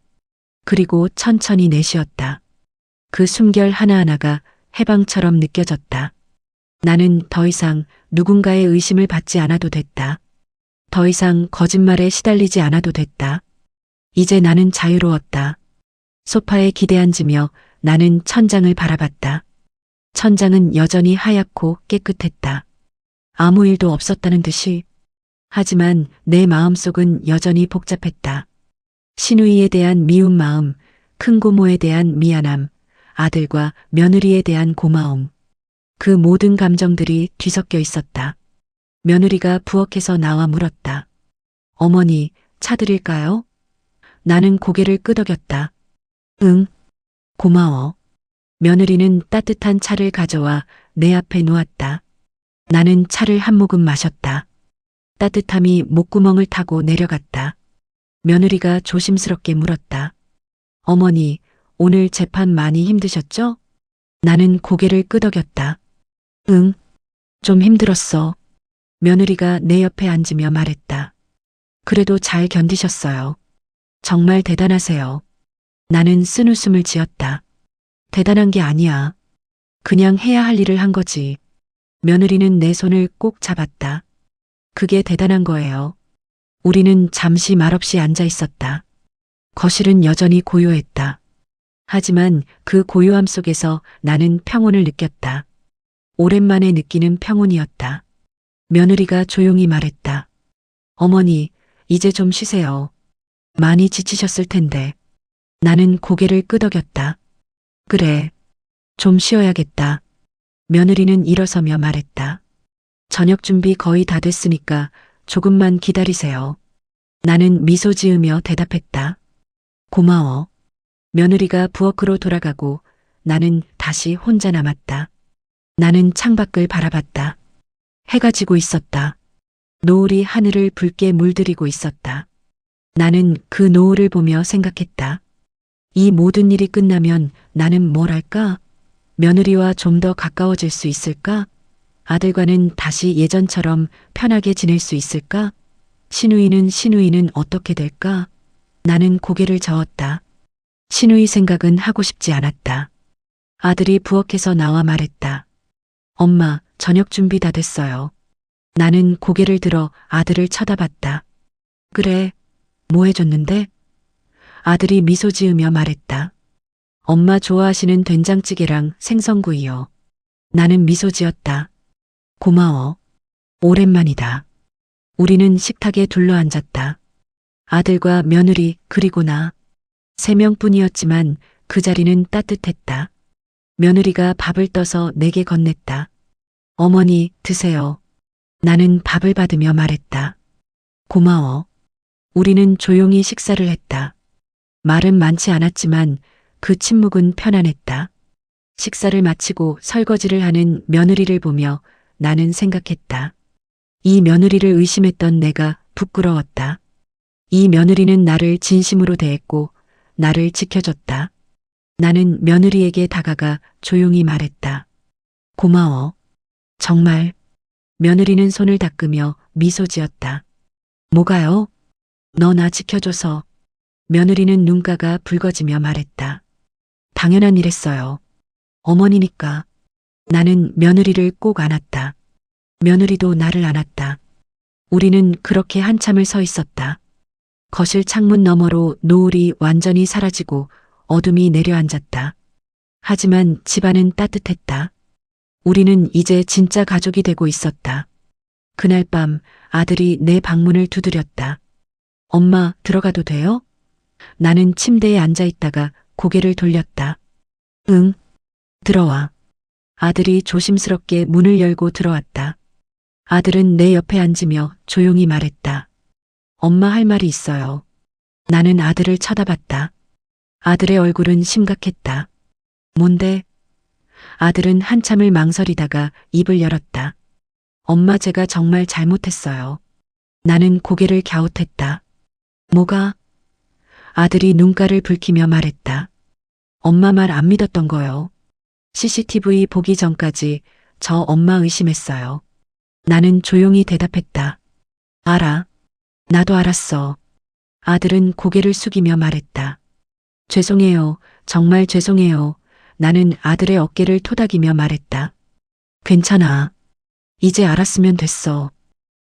그리고 천천히 내쉬었다. 그 숨결 하나하나가 해방처럼 느껴졌다. 나는 더 이상 누군가의 의심을 받지 않아도 됐다. 더 이상 거짓말에 시달리지 않아도 됐다. 이제 나는 자유로웠다. 소파에 기대앉으며 나는 천장을 바라봤다. 천장은 여전히 하얗고 깨끗했다. 아무 일도 없었다는 듯이. 하지만 내 마음속은 여전히 복잡했다. 신우이에 대한 미운 마음, 큰 고모에 대한 미안함, 아들과 며느리에 대한 고마움. 그 모든 감정들이 뒤섞여 있었다. 며느리가 부엌에서 나와 물었다. 어머니, 차 드릴까요? 나는 고개를 끄덕였다. 응, 고마워. 며느리는 따뜻한 차를 가져와 내 앞에 놓았다. 나는 차를 한 모금 마셨다. 따뜻함이 목구멍을 타고 내려갔다. 며느리가 조심스럽게 물었다. 어머니, 오늘 재판 많이 힘드셨죠? 나는 고개를 끄덕였다. 응, 좀 힘들었어. 며느리가 내 옆에 앉으며 말했다. 그래도 잘 견디셨어요. 정말 대단하세요. 나는 쓴웃음을 지었다. 대단한 게 아니야. 그냥 해야 할 일을 한 거지. 며느리는 내 손을 꼭 잡았다. 그게 대단한 거예요. 우리는 잠시 말없이 앉아 있었다. 거실은 여전히 고요했다. 하지만 그 고요함 속에서 나는 평온을 느꼈다. 오랜만에 느끼는 평온이었다. 며느리가 조용히 말했다. 어머니, 이제 좀 쉬세요. 많이 지치셨을 텐데. 나는 고개를 끄덕였다. 그래, 좀 쉬어야겠다. 며느리는 일어서며 말했다. 저녁 준비 거의 다 됐으니까 조금만 기다리세요. 나는 미소 지으며 대답했다. 고마워. 며느리가 부엌으로 돌아가고 나는 다시 혼자 남았다. 나는 창밖을 바라봤다. 해가 지고 있었다. 노을이 하늘을 붉게 물들이고 있었다. 나는 그 노을을 보며 생각했다. 이 모든 일이 끝나면 나는 뭘 할까? 며느리와 좀 더 가까워질 수 있을까? 아들과는 다시 예전처럼 편하게 지낼 수 있을까? 신우이는 어떻게 될까? 나는 고개를 저었다. 신우이 생각은 하고 싶지 않았다. 아들이 부엌에서 나와 말했다. 엄마, 저녁 준비 다 됐어요. 나는 고개를 들어 아들을 쳐다봤다. 그래, 뭐 해줬는데? 아들이 미소 지으며 말했다. 엄마 좋아하시는 된장찌개랑 생선구이요. 나는 미소 지었다. 고마워. 오랜만이다. 우리는 식탁에 둘러앉았다. 아들과 며느리 그리고 나. 3명뿐이었지만 그 자리는 따뜻했다. 며느리가 밥을 떠서 내게 건넸다. 어머니, 드세요. 나는 밥을 받으며 말했다. 고마워. 우리는 조용히 식사를 했다. 말은 많지 않았지만 그 침묵은 편안했다. 식사를 마치고 설거지를 하는 며느리를 보며 나는 생각했다. 이 며느리를 의심했던 내가 부끄러웠다. 이 며느리는 나를 진심으로 대했고 나를 지켜줬다. 나는 며느리에게 다가가 조용히 말했다. 고마워. 정말. 며느리는 손을 닦으며 미소 지었다. 뭐가요? 너 나 지켜줘서. 며느리는 눈가가 붉어지며 말했다. 당연한 일했어요. 어머니니까. 나는 며느리를 꼭 안았다. 며느리도 나를 안았다. 우리는 그렇게 한참을 서 있었다. 거실 창문 너머로 노을이 완전히 사라지고 어둠이 내려앉았다. 하지만 집안은 따뜻했다. 우리는 이제 진짜 가족이 되고 있었다. 그날 밤 아들이 내 방문을 두드렸다. 엄마, 들어가도 돼요? 나는 침대에 앉아 있다가 고개를 돌렸다. 응, 들어와. 아들이 조심스럽게 문을 열고 들어왔다. 아들은 내 옆에 앉으며 조용히 말했다. 엄마 할 말이 있어요. 나는 아들을 쳐다봤다. 아들의 얼굴은 심각했다. 뭔데? 아들은 한참을 망설이다가 입을 열었다. 엄마, 제가 정말 잘못했어요. 나는 고개를 갸웃했다. 뭐가? 아들이 눈가를 붉히며 말했다. 엄마 말 안 믿었던 거요. CCTV 보기 전까지 저 엄마 의심했어요. 나는 조용히 대답했다. 알아. 나도 알았어. 아들은 고개를 숙이며 말했다. 죄송해요. 정말 죄송해요. 나는 아들의 어깨를 토닥이며 말했다. 괜찮아. 이제 알았으면 됐어.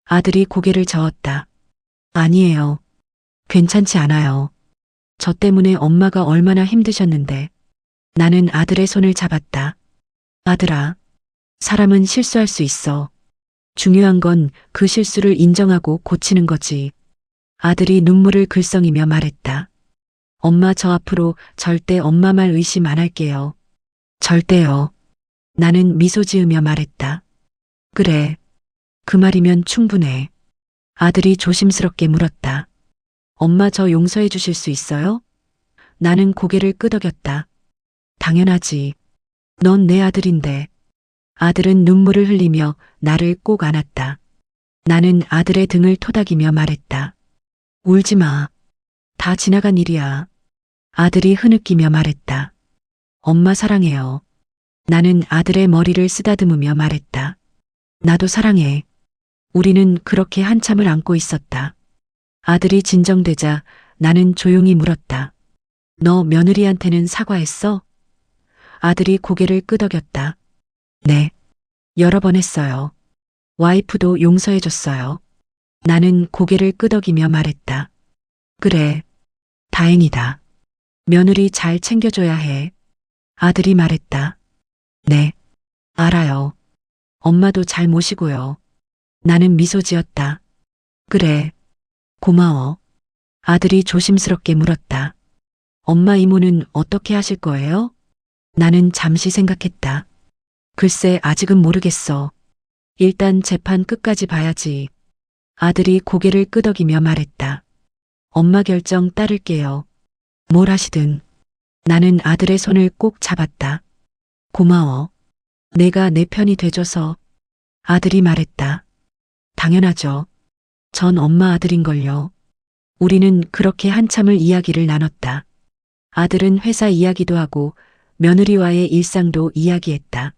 아들이 고개를 저었다. 아니에요. 괜찮지 않아요. 저 때문에 엄마가 얼마나 힘드셨는데. 나는 아들의 손을 잡았다. 아들아, 사람은 실수할 수 있어. 중요한 건 그 실수를 인정하고 고치는 거지. 아들이 눈물을 글썽이며 말했다. 엄마, 저 앞으로 절대 엄마 말 의심 안 할게요. 절대요. 나는 미소 지으며 말했다. 그래. 그 말이면 충분해. 아들이 조심스럽게 물었다. 엄마, 저 용서해 주실 수 있어요? 나는 고개를 끄덕였다. 당연하지. 넌 내 아들인데. 아들은 눈물을 흘리며 나를 꼭 안았다. 나는 아들의 등을 토닥이며 말했다. 울지 마. 다 지나간 일이야. 아들이 흐느끼며 말했다. 엄마 사랑해요. 나는 아들의 머리를 쓰다듬으며 말했다. 나도 사랑해. 우리는 그렇게 한참을 안고 있었다. 아들이 진정되자 나는 조용히 물었다. 너 며느리한테는 사과했어? 아들이 고개를 끄덕였다. 네. 여러 번 했어요. 와이프도 용서해줬어요. 나는 고개를 끄덕이며 말했다. 그래. 다행이다. 며느리 잘 챙겨줘야 해. 아들이 말했다. 네. 알아요. 엄마도 잘 모시고요. 나는 미소 지었다. 그래. 고마워. 아들이 조심스럽게 물었다. 엄마 이모는 어떻게 하실 거예요? 나는 잠시 생각했다. 글쎄 아직은 모르겠어. 일단 재판 끝까지 봐야지. 아들이 고개를 끄덕이며 말했다. 엄마 결정 따를게요. 뭘 하시든. 나는 아들의 손을 꼭 잡았다. 고마워. 내가 내 편이 돼줘서. 아들이 말했다. 당연하죠. 전 엄마 아들인걸요. 우리는 그렇게 한참을 이야기를 나눴다. 아들은 회사 이야기도 하고 며느리와의 일상도 이야기했다.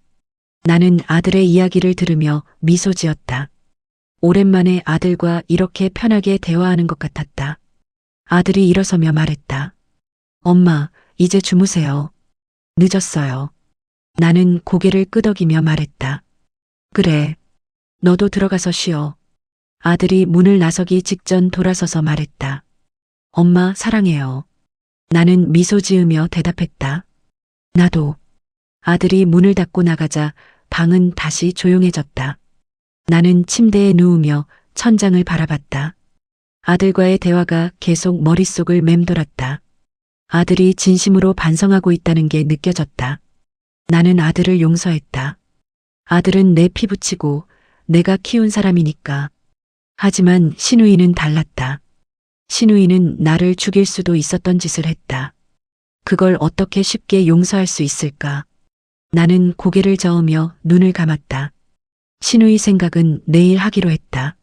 나는 아들의 이야기를 들으며 미소 지었다. 오랜만에 아들과 이렇게 편하게 대화하는 것 같았다. 아들이 일어서며 말했다. 엄마, 이제 주무세요. 늦었어요. 나는 고개를 끄덕이며 말했다. 그래. 너도 들어가서 쉬어. 아들이 문을 나서기 직전 돌아서서 말했다. 엄마 사랑해요. 나는 미소 지으며 대답했다. 나도. 아들이 문을 닫고 나가자 방은 다시 조용해졌다. 나는 침대에 누우며 천장을 바라봤다. 아들과의 대화가 계속 머릿속을 맴돌았다. 아들이 진심으로 반성하고 있다는 게 느껴졌다. 나는 아들을 용서했다. 아들은 내 피부치고 내가 키운 사람이니까. 하지만 신우이는 달랐다. 신우이는 나를 죽일 수도 있었던 짓을 했다. 그걸 어떻게 쉽게 용서할 수 있을까? 나는 고개를 저으며 눈을 감았다. 신우이 생각은 내일 하기로 했다.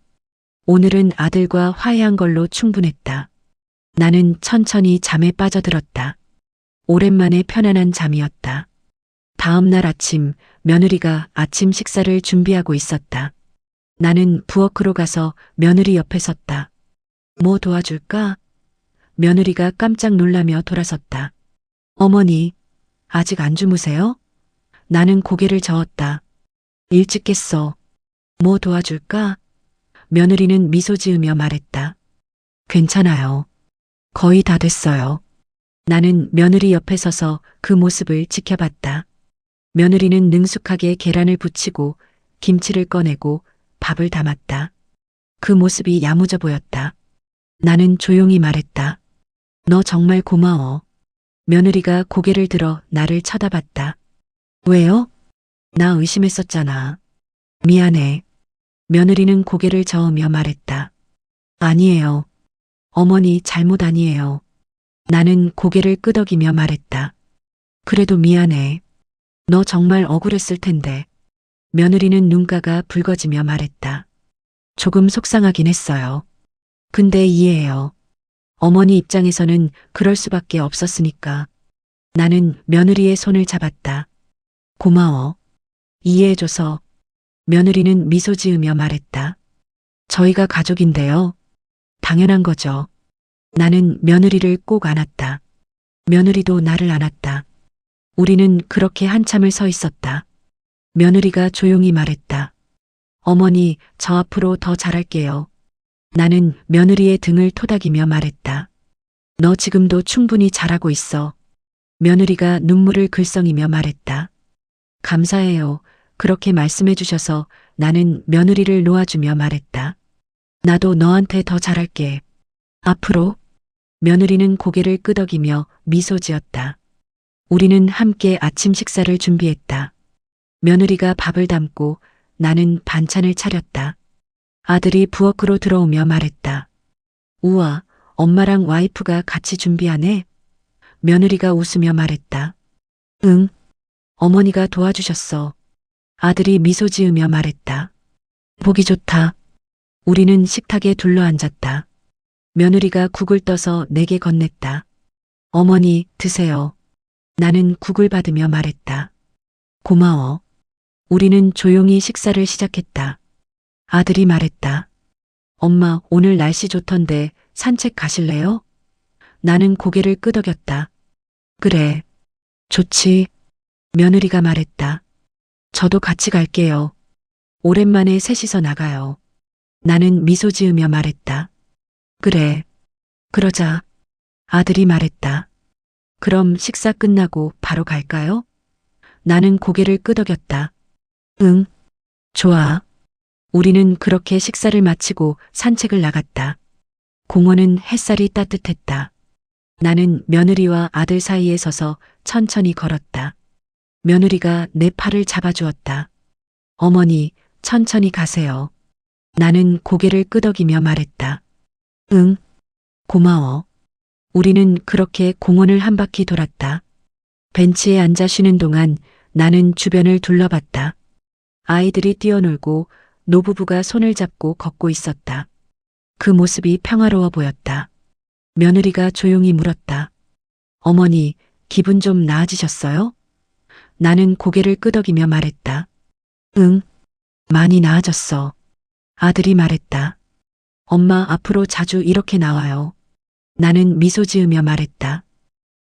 오늘은 아들과 화해한 걸로 충분했다. 나는 천천히 잠에 빠져들었다. 오랜만에 편안한 잠이었다. 다음 날 아침 며느리가 아침 식사를 준비하고 있었다. 나는 부엌으로 가서 며느리 옆에 섰다. 뭐 도와줄까? 며느리가 깜짝 놀라며 돌아섰다. 어머니, 아직 안 주무세요? 나는 고개를 저었다. 일찍 깼어. 뭐 도와줄까? 며느리는 미소 지으며 말했다. 괜찮아요. 거의 다 됐어요. 나는 며느리 옆에 서서 그 모습을 지켜봤다. 며느리는 능숙하게 계란을 부치고 김치를 꺼내고 밥을 담았다. 그 모습이 야무져 보였다. 나는 조용히 말했다. 너 정말 고마워. 며느리가 고개를 들어 나를 쳐다봤다. 왜요? 나 의심했었잖아. 미안해. 며느리는 고개를 저으며 말했다. 아니에요. 어머니 잘못 아니에요. 나는 고개를 끄덕이며 말했다. 그래도 미안해. 너 정말 억울했을 텐데. 며느리는 눈가가 붉어지며 말했다. 조금 속상하긴 했어요. 근데 이해해요. 어머니 입장에서는 그럴 수밖에 없었으니까. 나는 며느리의 손을 잡았다. 고마워. 이해해줘서. 며느리는 미소 지으며 말했다. 저희가 가족인데요. 당연한 거죠. 나는 며느리를 꼭 안았다. 며느리도 나를 안았다. 우리는 그렇게 한참을 서 있었다. 며느리가 조용히 말했다. 어머니, 저 앞으로 더 잘할게요. 나는 며느리의 등을 토닥이며 말했다. 너 지금도 충분히 잘하고 있어. 며느리가 눈물을 글썽이며 말했다. 감사해요. 그렇게 말씀해 주셔서. 나는 며느리를 놓아주며 말했다. 나도 너한테 더 잘할게. 앞으로. 며느리는 고개를 끄덕이며 미소 지었다. 우리는 함께 아침 식사를 준비했다. 며느리가 밥을 담고 나는 반찬을 차렸다. 아들이 부엌으로 들어오며 말했다. 우와, 엄마랑 와이프가 같이 준비하네. 며느리가 웃으며 말했다. 응. 어머니가 도와주셨어. 아들이 미소 지으며 말했다. 보기 좋다. 우리는 식탁에 둘러앉았다. 며느리가 국을 떠서 내게 건넸다. 어머니, 드세요. 나는 국을 받으며 말했다. 고마워. 우리는 조용히 식사를 시작했다. 아들이 말했다. 엄마, 오늘 날씨 좋던데 산책 가실래요? 나는 고개를 끄덕였다. 그래. 좋지. 며느리가 말했다. 저도 같이 갈게요. 오랜만에 셋이서 나가요. 나는 미소 지으며 말했다. 그래. 그러자. 아들이 말했다. 그럼 식사 끝나고 바로 갈까요? 나는 고개를 끄덕였다. 응. 좋아. 우리는 그렇게 식사를 마치고 산책을 나갔다. 공원은 햇살이 따뜻했다. 나는 며느리와 아들 사이에 서서 천천히 걸었다. 며느리가 내 팔을 잡아주었다. 어머니, 천천히 가세요. 나는 고개를 끄덕이며 말했다. 응. 고마워. 우리는 그렇게 공원을 한 바퀴 돌았다. 벤치에 앉아 쉬는 동안 나는 주변을 둘러봤다. 아이들이 뛰어놀고 노부부가 손을 잡고 걷고 있었다. 그 모습이 평화로워 보였다. 며느리가 조용히 물었다. 어머니, 기분 좀 나아지셨어요? 나는 고개를 끄덕이며 말했다. 응, 많이 나아졌어. 아들이 말했다. 엄마 앞으로 자주 이렇게 나와요. 나는 미소 지으며 말했다.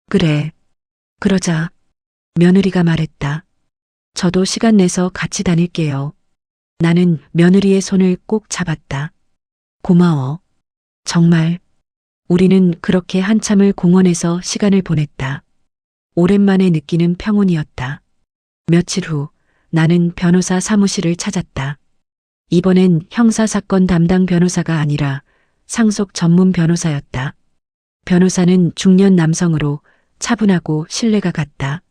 그래. 그러자. 며느리가 말했다. 저도 시간 내서 같이 다닐게요. 나는 며느리의 손을 꼭 잡았다. 고마워. 정말. 우리는 그렇게 한참을 공원에서 시간을 보냈다. 오랜만에 느끼는 평온이었다. 며칠 후 나는 변호사 사무실을 찾았다. 이번엔 형사사건 담당 변호사가 아니라 상속 전문 변호사였다. 변호사는 중년 남성으로 차분하고 신뢰가 갔다.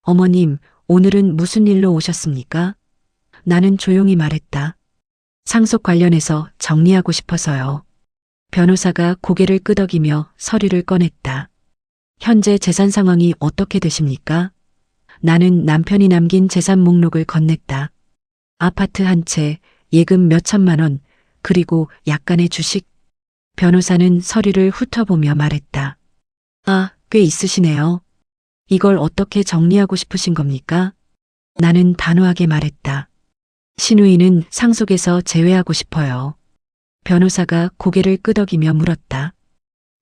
어머님, 오늘은 무슨 일로 오셨습니까? 나는 조용히 말했다. 상속 관련해서 정리하고 싶어서요. 변호사가 고개를 끄덕이며 서류를 꺼냈다. 현재 재산 상황이 어떻게 되십니까? 나는 남편이 남긴 재산 목록을 건넸다. 아파트 한 채, 예금 몇 천만 원, 그리고 약간의 주식. 변호사는 서류를 훑어보며 말했다. 아, 꽤 있으시네요. 이걸 어떻게 정리하고 싶으신 겁니까? 나는 단호하게 말했다. 신우이는 상속에서 제외하고 싶어요. 변호사가 고개를 끄덕이며 물었다.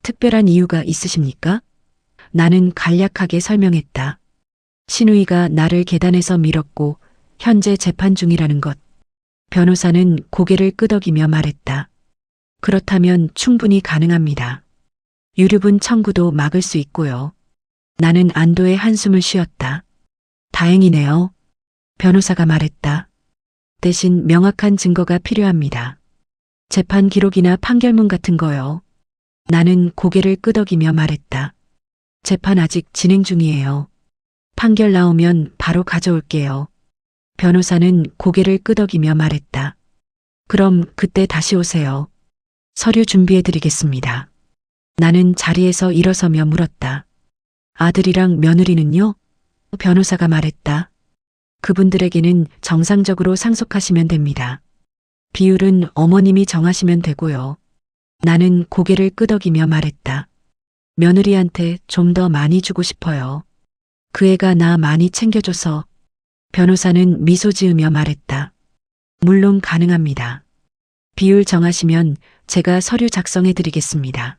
특별한 이유가 있으십니까? 나는 간략하게 설명했다. 신우이가 나를 계단에서 밀었고 현재 재판 중이라는 것. 변호사는 고개를 끄덕이며 말했다. 그렇다면 충분히 가능합니다. 유류분 청구도 막을 수 있고요. 나는 안도의 한숨을 쉬었다. 다행이네요. 변호사가 말했다. 대신 명확한 증거가 필요합니다. 재판 기록이나 판결문 같은 거요. 나는 고개를 끄덕이며 말했다. 재판 아직 진행 중이에요. 판결 나오면 바로 가져올게요. 변호사는 고개를 끄덕이며 말했다. 그럼 그때 다시 오세요. 서류 준비해 드리겠습니다. 나는 자리에서 일어서며 물었다. 아들이랑 며느리는요? 변호사가 말했다. 그분들에게는 정상적으로 상속하시면 됩니다. 비율은 어머님이 정하시면 되고요. 나는 고개를 끄덕이며 말했다. 며느리한테 좀 더 많이 주고 싶어요. 그 애가 나 많이 챙겨줘서. 변호사는 미소 지으며 말했다. 물론 가능합니다. 비율 정하시면 제가 서류 작성해 드리겠습니다.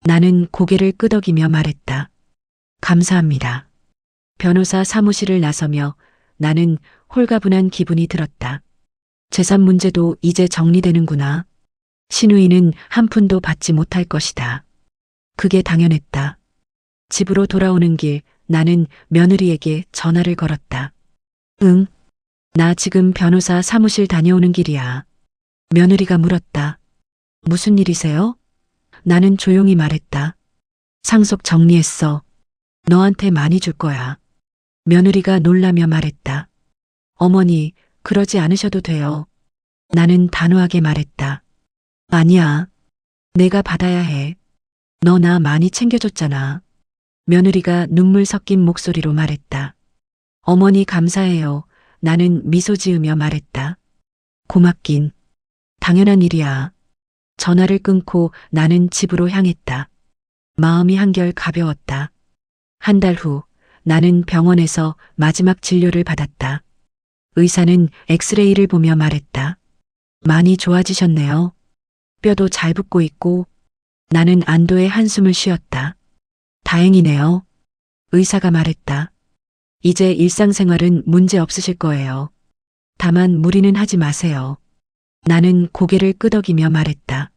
나는 고개를 끄덕이며 말했다. 감사합니다. 변호사 사무실을 나서며 나는 홀가분한 기분이 들었다. 재산 문제도 이제 정리되는구나. 신우이는 한 푼도 받지 못할 것이다. 그게 당연했다. 집으로 돌아오는 길 나는 며느리에게 전화를 걸었다. 응, 나 지금 변호사 사무실 다녀오는 길이야. 며느리가 물었다. 무슨 일이세요? 나는 조용히 말했다. 상속 정리했어. 너한테 많이 줄 거야. 며느리가 놀라며 말했다. 어머니, 그러지 않으셔도 돼요. 나는 단호하게 말했다. 아니야. 내가 받아야 해. 너 나 많이 챙겨줬잖아. 며느리가 눈물 섞인 목소리로 말했다. 어머니 감사해요. 나는 미소 지으며 말했다. 고맙긴. 당연한 일이야. 전화를 끊고 나는 집으로 향했다. 마음이 한결 가벼웠다. 한 달 후 나는 병원에서 마지막 진료를 받았다. 의사는 엑스레이를 보며 말했다. 많이 좋아지셨네요. 뼈도 잘 붙고 있고. 나는 안도의 한숨을 쉬었다. 다행이네요. 의사가 말했다. 이제 일상생활은 문제 없으실 거예요. 다만 무리는 하지 마세요. 나는 고개를 끄덕이며 말했다.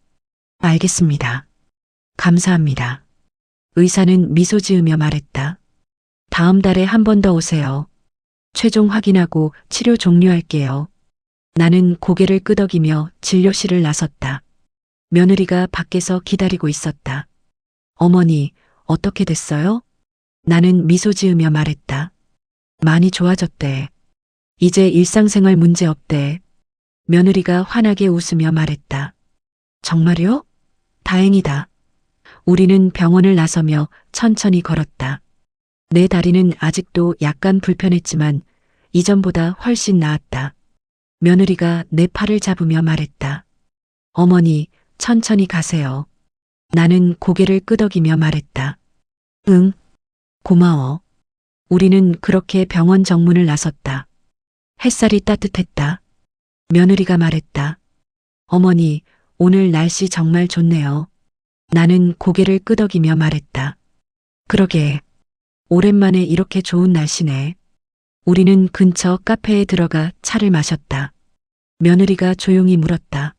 알겠습니다. 감사합니다. 의사는 미소 지으며 말했다. 다음 달에 한 번 더 오세요. 최종 확인하고 치료 종료할게요. 나는 고개를 끄덕이며 진료실을 나섰다. 며느리가 밖에서 기다리고 있었다. 어머니, 어떻게 됐어요? 나는 미소 지으며 말했다. 많이 좋아졌대. 이제 일상생활 문제 없대. 며느리가 환하게 웃으며 말했다. 정말요? 다행이다. 우리는 병원을 나서며 천천히 걸었다. 내 다리는 아직도 약간 불편했지만 이전보다 훨씬 나았다. 며느리가 내 팔을 잡으며 말했다. 어머니, 천천히 가세요. 나는 고개를 끄덕이며 말했다. 응, 고마워. 우리는 그렇게 병원 정문을 나섰다. 햇살이 따뜻했다. 며느리가 말했다. 어머니, 오늘 날씨 정말 좋네요. 나는 고개를 끄덕이며 말했다. 그러게. 오랜만에 이렇게 좋은 날씨네. 우리는 근처 카페에 들어가 차를 마셨다. 며느리가 조용히 물었다.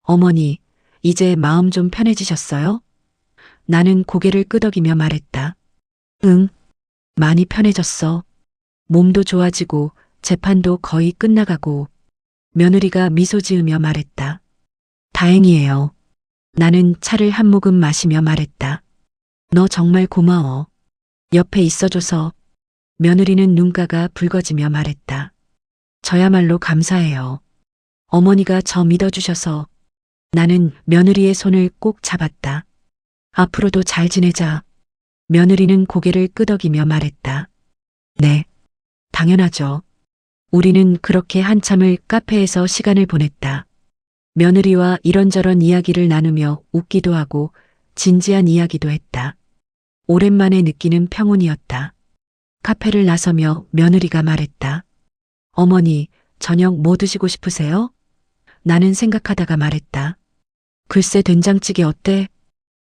어머니, 이제 마음 좀 편해지셨어요? 나는 고개를 끄덕이며 말했다. 응, 많이 편해졌어. 몸도 좋아지고 재판도 거의 끝나가고. 며느리가 미소 지으며 말했다. 다행이에요. 나는 차를 한 모금 마시며 말했다. 너 정말 고마워. 옆에 있어줘서. 며느리는 눈가가 붉어지며 말했다. 저야말로 감사해요. 어머니가 저 믿어주셔서. 나는 며느리의 손을 꼭 잡았다. 앞으로도 잘 지내자. 며느리는 고개를 끄덕이며 말했다. 네, 당연하죠. 우리는 그렇게 한참을 카페에서 시간을 보냈다. 며느리와 이런저런 이야기를 나누며 웃기도 하고 진지한 이야기도 했다. 오랜만에 느끼는 평온이었다. 카페를 나서며 며느리가 말했다. 어머니, 저녁 뭐 드시고 싶으세요? 나는 생각하다가 말했다. 글쎄 된장찌개 어때?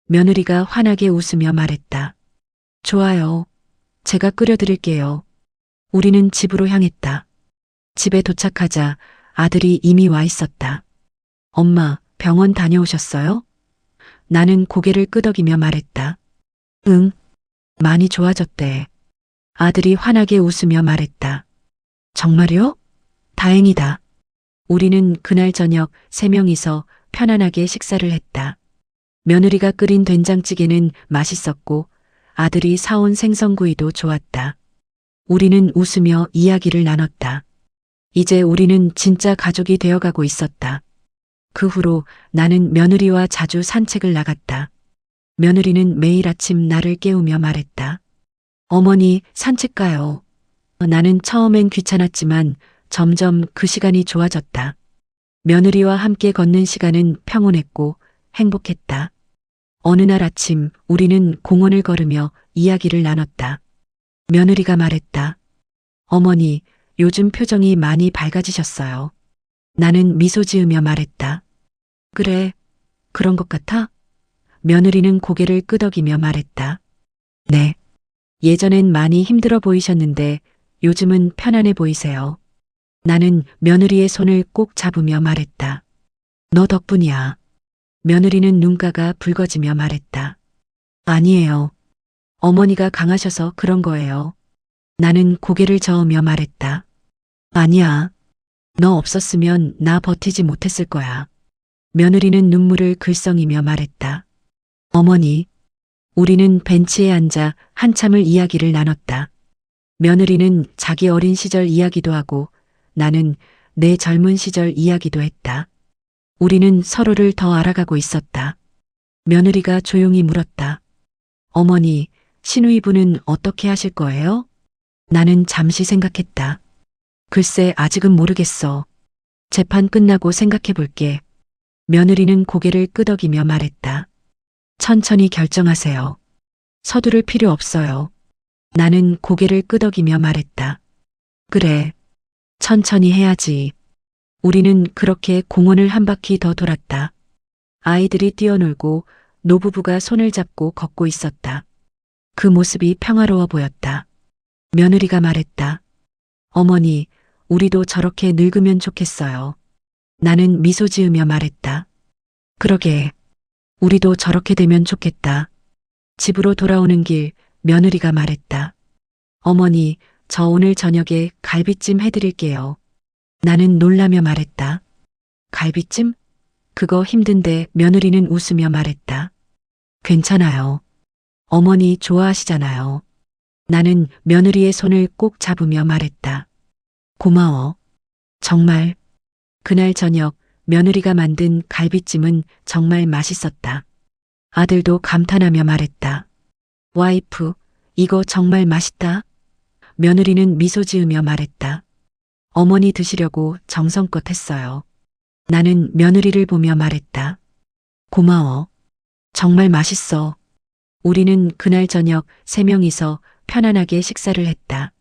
며느리가 환하게 웃으며 말했다. 좋아요. 제가 끓여드릴게요. 우리는 집으로 향했다. 집에 도착하자 아들이 이미 와 있었다. 엄마, 병원 다녀오셨어요? 나는 고개를 끄덕이며 말했다. 응, 많이 좋아졌대. 아들이 환하게 웃으며 말했다. 정말요? 다행이다. 우리는 그날 저녁 3명이서 편안하게 식사를 했다. 며느리가 끓인 된장찌개는 맛있었고 아들이 사온 생선구이도 좋았다. 우리는 웃으며 이야기를 나눴다. 이제 우리는 진짜 가족이 되어가고 있었다. 그 후로 나는 며느리와 자주 산책을 나갔다. 며느리는 매일 아침 나를 깨우며 말했다. 어머니, 산책 가요. 나는 처음엔 귀찮았지만 점점 그 시간이 좋아졌다. 며느리와 함께 걷는 시간은 평온했고 행복했다. 어느 날 아침 우리는 공원을 걸으며 이야기를 나눴다. 며느리가 말했다. 어머니, 요즘 표정이 많이 밝아지셨어요. 나는 미소 지으며 말했다. 그래, 그런 것 같아? 며느리는 고개를 끄덕이며 말했다. 네. 예전엔 많이 힘들어 보이셨는데 요즘은 편안해 보이세요. 나는 며느리의 손을 꼭 잡으며 말했다. 너 덕분이야. 며느리는 눈가가 붉어지며 말했다. 아니에요. 어머니가 강하셔서 그런 거예요. 나는 고개를 저으며 말했다. 아니야. 너 없었으면 나 버티지 못했을 거야. 며느리는 눈물을 글썽이며 말했다. 어머니, 우리는 벤치에 앉아 한참을 이야기를 나눴다. 며느리는 자기 어린 시절 이야기도 하고 나는 내 젊은 시절 이야기도 했다. 우리는 서로를 더 알아가고 있었다. 며느리가 조용히 물었다. 어머니, 신우이분은 어떻게 하실 거예요? 나는 잠시 생각했다. 글쎄 아직은 모르겠어. 재판 끝나고 생각해 볼게. 며느리는 고개를 끄덕이며 말했다. 천천히 결정하세요. 서두를 필요 없어요. 나는 고개를 끄덕이며 말했다. 그래. 천천히 해야지. 우리는 그렇게 공원을 한 바퀴 더 돌았다. 아이들이 뛰어놀고 노부부가 손을 잡고 걷고 있었다. 그 모습이 평화로워 보였다. 며느리가 말했다. 어머니, 우리도 저렇게 늙으면 좋겠어요. 나는 미소 지으며 말했다. 그러게. 우리도 저렇게 되면 좋겠다. 집으로 돌아오는 길 며느리가 말했다. 어머니, 저 오늘 저녁에 갈비찜 해드릴게요. 나는 놀라며 말했다. 갈비찜? 그거 힘든데 며느리는 웃으며 말했다. 괜찮아요. 어머니 좋아하시잖아요. 나는 며느리의 손을 꼭 잡으며 말했다. 고마워. 정말. 그날 저녁 며느리가 만든 갈비찜은 정말 맛있었다. 아들도 감탄하며 말했다. 와이프, 이거 정말 맛있다. 며느리는 미소 지으며 말했다. 어머니 드시려고 정성껏 했어요. 나는 며느리를 보며 말했다. 고마워. 정말 맛있어. 우리는 그날 저녁 3명이서 편안하게 식사를 했다.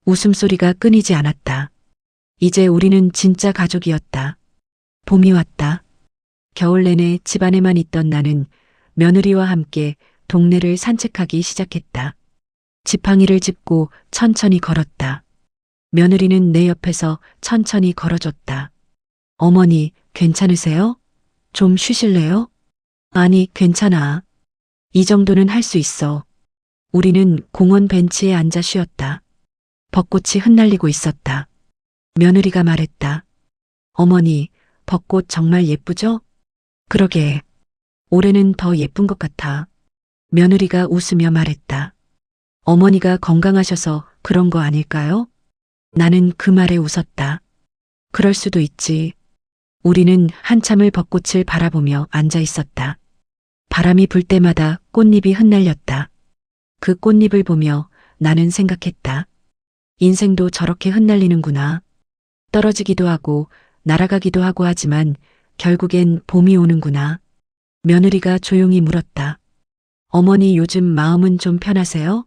웃음소리가 끊이지 않았다. 이제 우리는 진짜 가족이었다. 봄이 왔다. 겨울 내내 집안에만 있던 나는 며느리와 함께 동네를 산책하기 시작했다. 지팡이를 짚고 천천히 걸었다. 며느리는 내 옆에서 천천히 걸어줬다. 어머니, 괜찮으세요? 좀 쉬실래요? 아니, 괜찮아. 이 정도는 할 수 있어. 우리는 공원 벤치에 앉아 쉬었다. 벚꽃이 흩날리고 있었다. 며느리가 말했다. 어머니, 벚꽃 정말 예쁘죠? 그러게. 올해는 더 예쁜 것 같아. 며느리가 웃으며 말했다. 어머니가 건강하셔서 그런 거 아닐까요? 나는 그 말에 웃었다. 그럴 수도 있지. 우리는 한참을 벚꽃을 바라보며 앉아 있었다. 바람이 불 때마다 꽃잎이 흩날렸다. 그 꽃잎을 보며 나는 생각했다. 인생도 저렇게 흩날리는구나. 떨어지기도 하고 날아가기도 하고 하지만 결국엔 봄이 오는구나. 며느리가 조용히 물었다. 어머니 요즘 마음은 좀 편하세요?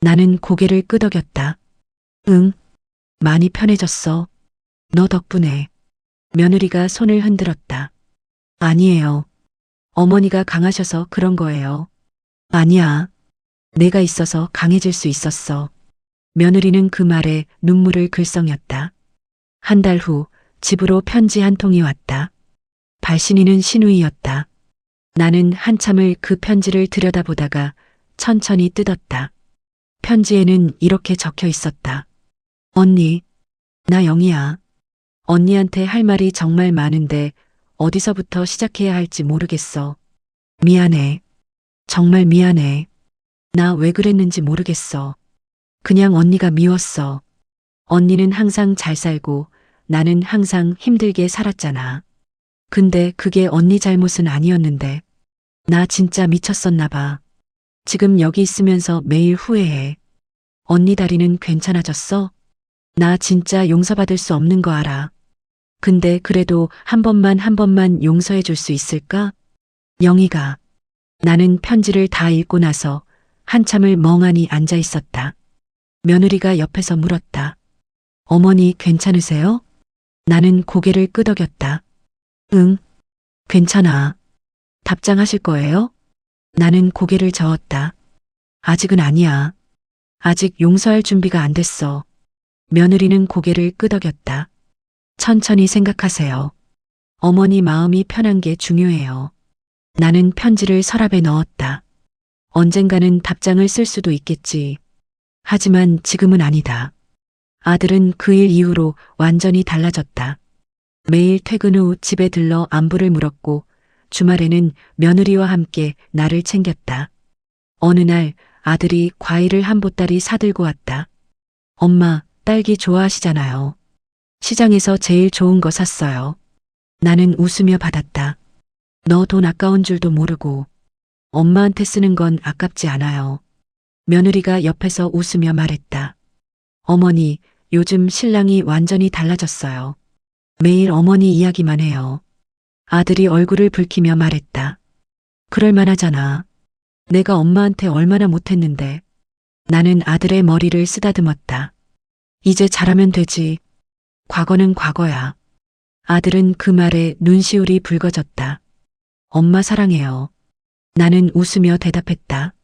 나는 고개를 끄덕였다. 응, 많이 편해졌어. 너 덕분에. 며느리가 손을 흔들었다. 아니에요. 어머니가 강하셔서 그런 거예요. 아니야. 내가 있어서 강해질 수 있었어. 며느리는 그 말에 눈물을 글썽였다. 한 달 후 집으로 편지 한 통이 왔다. 발신인은 신우이였다. 나는 한참을 그 편지를 들여다보다가 천천히 뜯었다. 편지에는 이렇게 적혀 있었다. 언니, 나 영희야. 언니한테 할 말이 정말 많은데 어디서부터 시작해야 할지 모르겠어. 미안해. 정말 미안해. 나 왜 그랬는지 모르겠어. 그냥 언니가 미웠어. 언니는 항상 잘 살고 나는 항상 힘들게 살았잖아. 근데 그게 언니 잘못은 아니었는데. 나 진짜 미쳤었나 봐. 지금 여기 있으면서 매일 후회해. 언니 다리는 괜찮아졌어? 나 진짜 용서받을 수 없는 거 알아. 근데 그래도 한 번만 용서해 줄 수 있을까? 영희가. 나는 편지를 다 읽고 나서 한참을 멍하니 앉아 있었다. 며느리가 옆에서 물었다. 어머니 괜찮으세요? 나는 고개를 끄덕였다. 응, 괜찮아. 답장하실 거예요? 나는 고개를 저었다. 아직은 아니야. 아직 용서할 준비가 안 됐어. 며느리는 고개를 끄덕였다. 천천히 생각하세요. 어머니 마음이 편한 게 중요해요. 나는 편지를 서랍에 넣었다. 언젠가는 답장을 쓸 수도 있겠지. 하지만 지금은 아니다. 아들은 그 일 이후로 완전히 달라졌다. 매일 퇴근 후 집에 들러 안부를 물었고 주말에는 며느리와 함께 나를 챙겼다. 어느 날 아들이 과일을 한 보따리 사들고 왔다. 엄마, 딸기 좋아하시잖아요. 시장에서 제일 좋은 거 샀어요. 나는 웃으며 받았다. 너 돈 아까운 줄도 모르고 엄마한테 쓰는 건 아깝지 않아요. 며느리가 옆에서 웃으며 말했다. 어머니, 요즘 신랑이 완전히 달라졌어요. 매일 어머니 이야기만 해요. 아들이 얼굴을 붉히며 말했다. 그럴 만하잖아. 내가 엄마한테 얼마나 못했는데. 나는 아들의 머리를 쓰다듬었다. 이제 잘하면 되지. 과거는 과거야. 아들은 그 말에 눈시울이 붉어졌다. 엄마 사랑해요. 나는 웃으며 대답했다.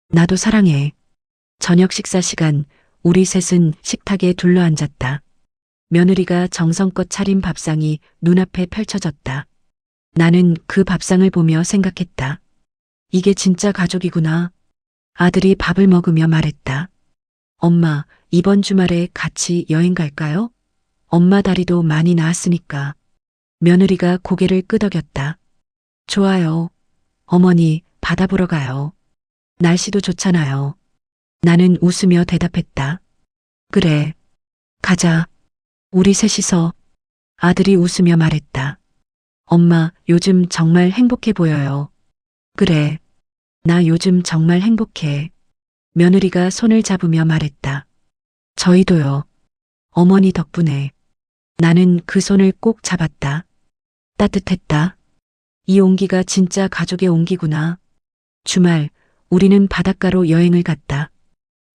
나도 사랑해. 저녁 식사 시간, 우리 셋은 식탁에 둘러앉았다. 며느리가 정성껏 차린 밥상이 눈앞에 펼쳐졌다. 나는 그 밥상을 보며 생각했다. 이게 진짜 가족이구나. 아들이 밥을 먹으며 말했다. 엄마, 이번 주말에 같이 여행 갈까요? 엄마 다리도 많이 나았으니까. 며느리가 고개를 끄덕였다. 좋아요. 어머니, 바다 보러 가요. 날씨도 좋잖아요. 나는 웃으며 대답했다. 그래. 가자. 우리 셋이서. 아들이 웃으며 말했다. 엄마, 요즘 정말 행복해 보여요. 그래. 나 요즘 정말 행복해. 며느리가 손을 잡으며 말했다. 저희도요. 어머니 덕분에. 나는 그 손을 꼭 잡았다. 따뜻했다. 이 온기가 진짜 가족의 온기구나. 주말, 우리는 바닷가로 여행을 갔다.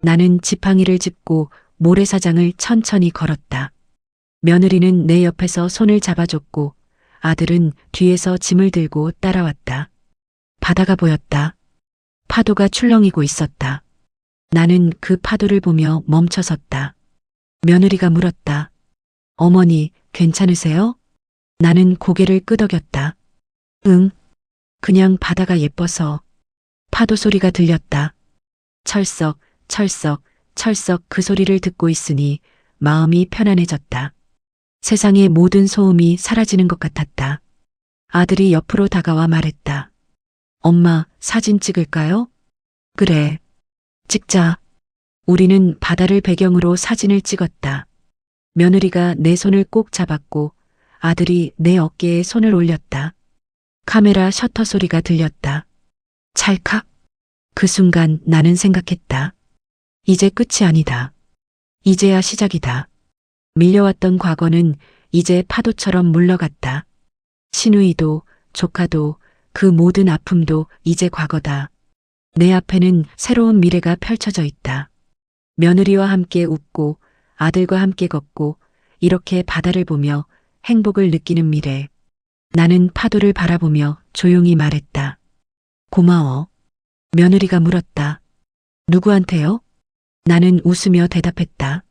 나는 지팡이를 짚고 모래사장을 천천히 걸었다. 며느리는 내 옆에서 손을 잡아줬고 아들은 뒤에서 짐을 들고 따라왔다. 바다가 보였다. 파도가 출렁이고 있었다. 나는 그 파도를 보며 멈춰섰다. 며느리가 물었다. 어머니, 괜찮으세요? 나는 고개를 끄덕였다. 응. 그냥 바다가 예뻐서. 파도 소리가 들렸다. 철썩, 철썩, 철썩 그 소리를 듣고 있으니 마음이 편안해졌다. 세상의 모든 소음이 사라지는 것 같았다. 아들이 옆으로 다가와 말했다. 엄마, 사진 찍을까요? 그래. 찍자. 우리는 바다를 배경으로 사진을 찍었다. 며느리가 내 손을 꼭 잡았고 아들이 내 어깨에 손을 올렸다. 카메라 셔터 소리가 들렸다. 찰칵. 그 순간 나는 생각했다. 이제 끝이 아니다. 이제야 시작이다. 밀려왔던 과거는 이제 파도처럼 물러갔다. 시누이도, 조카도, 그 모든 아픔도 이제 과거다. 내 앞에는 새로운 미래가 펼쳐져 있다. 며느리와 함께 웃고 아들과 함께 걷고 이렇게 바다를 보며 행복을 느끼는 미래. 나는 파도를 바라보며 조용히 말했다. 고마워. 며느리가 물었다. 누구한테요? 나는 웃으며 대답했다.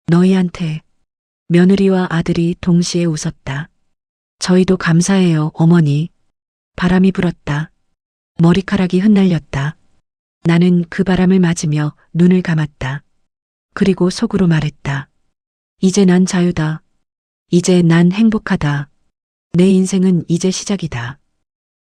너희한테. 며느리와 아들이 동시에 웃었다. 저희도 감사해요, 어머니. 바람이 불었다. 머리카락이 흩날렸다. 나는 그 바람을 맞으며 눈을 감았다. 그리고 속으로 말했다. 이제 난 자유다. 이제 난 행복하다. 내 인생은 이제 시작이다.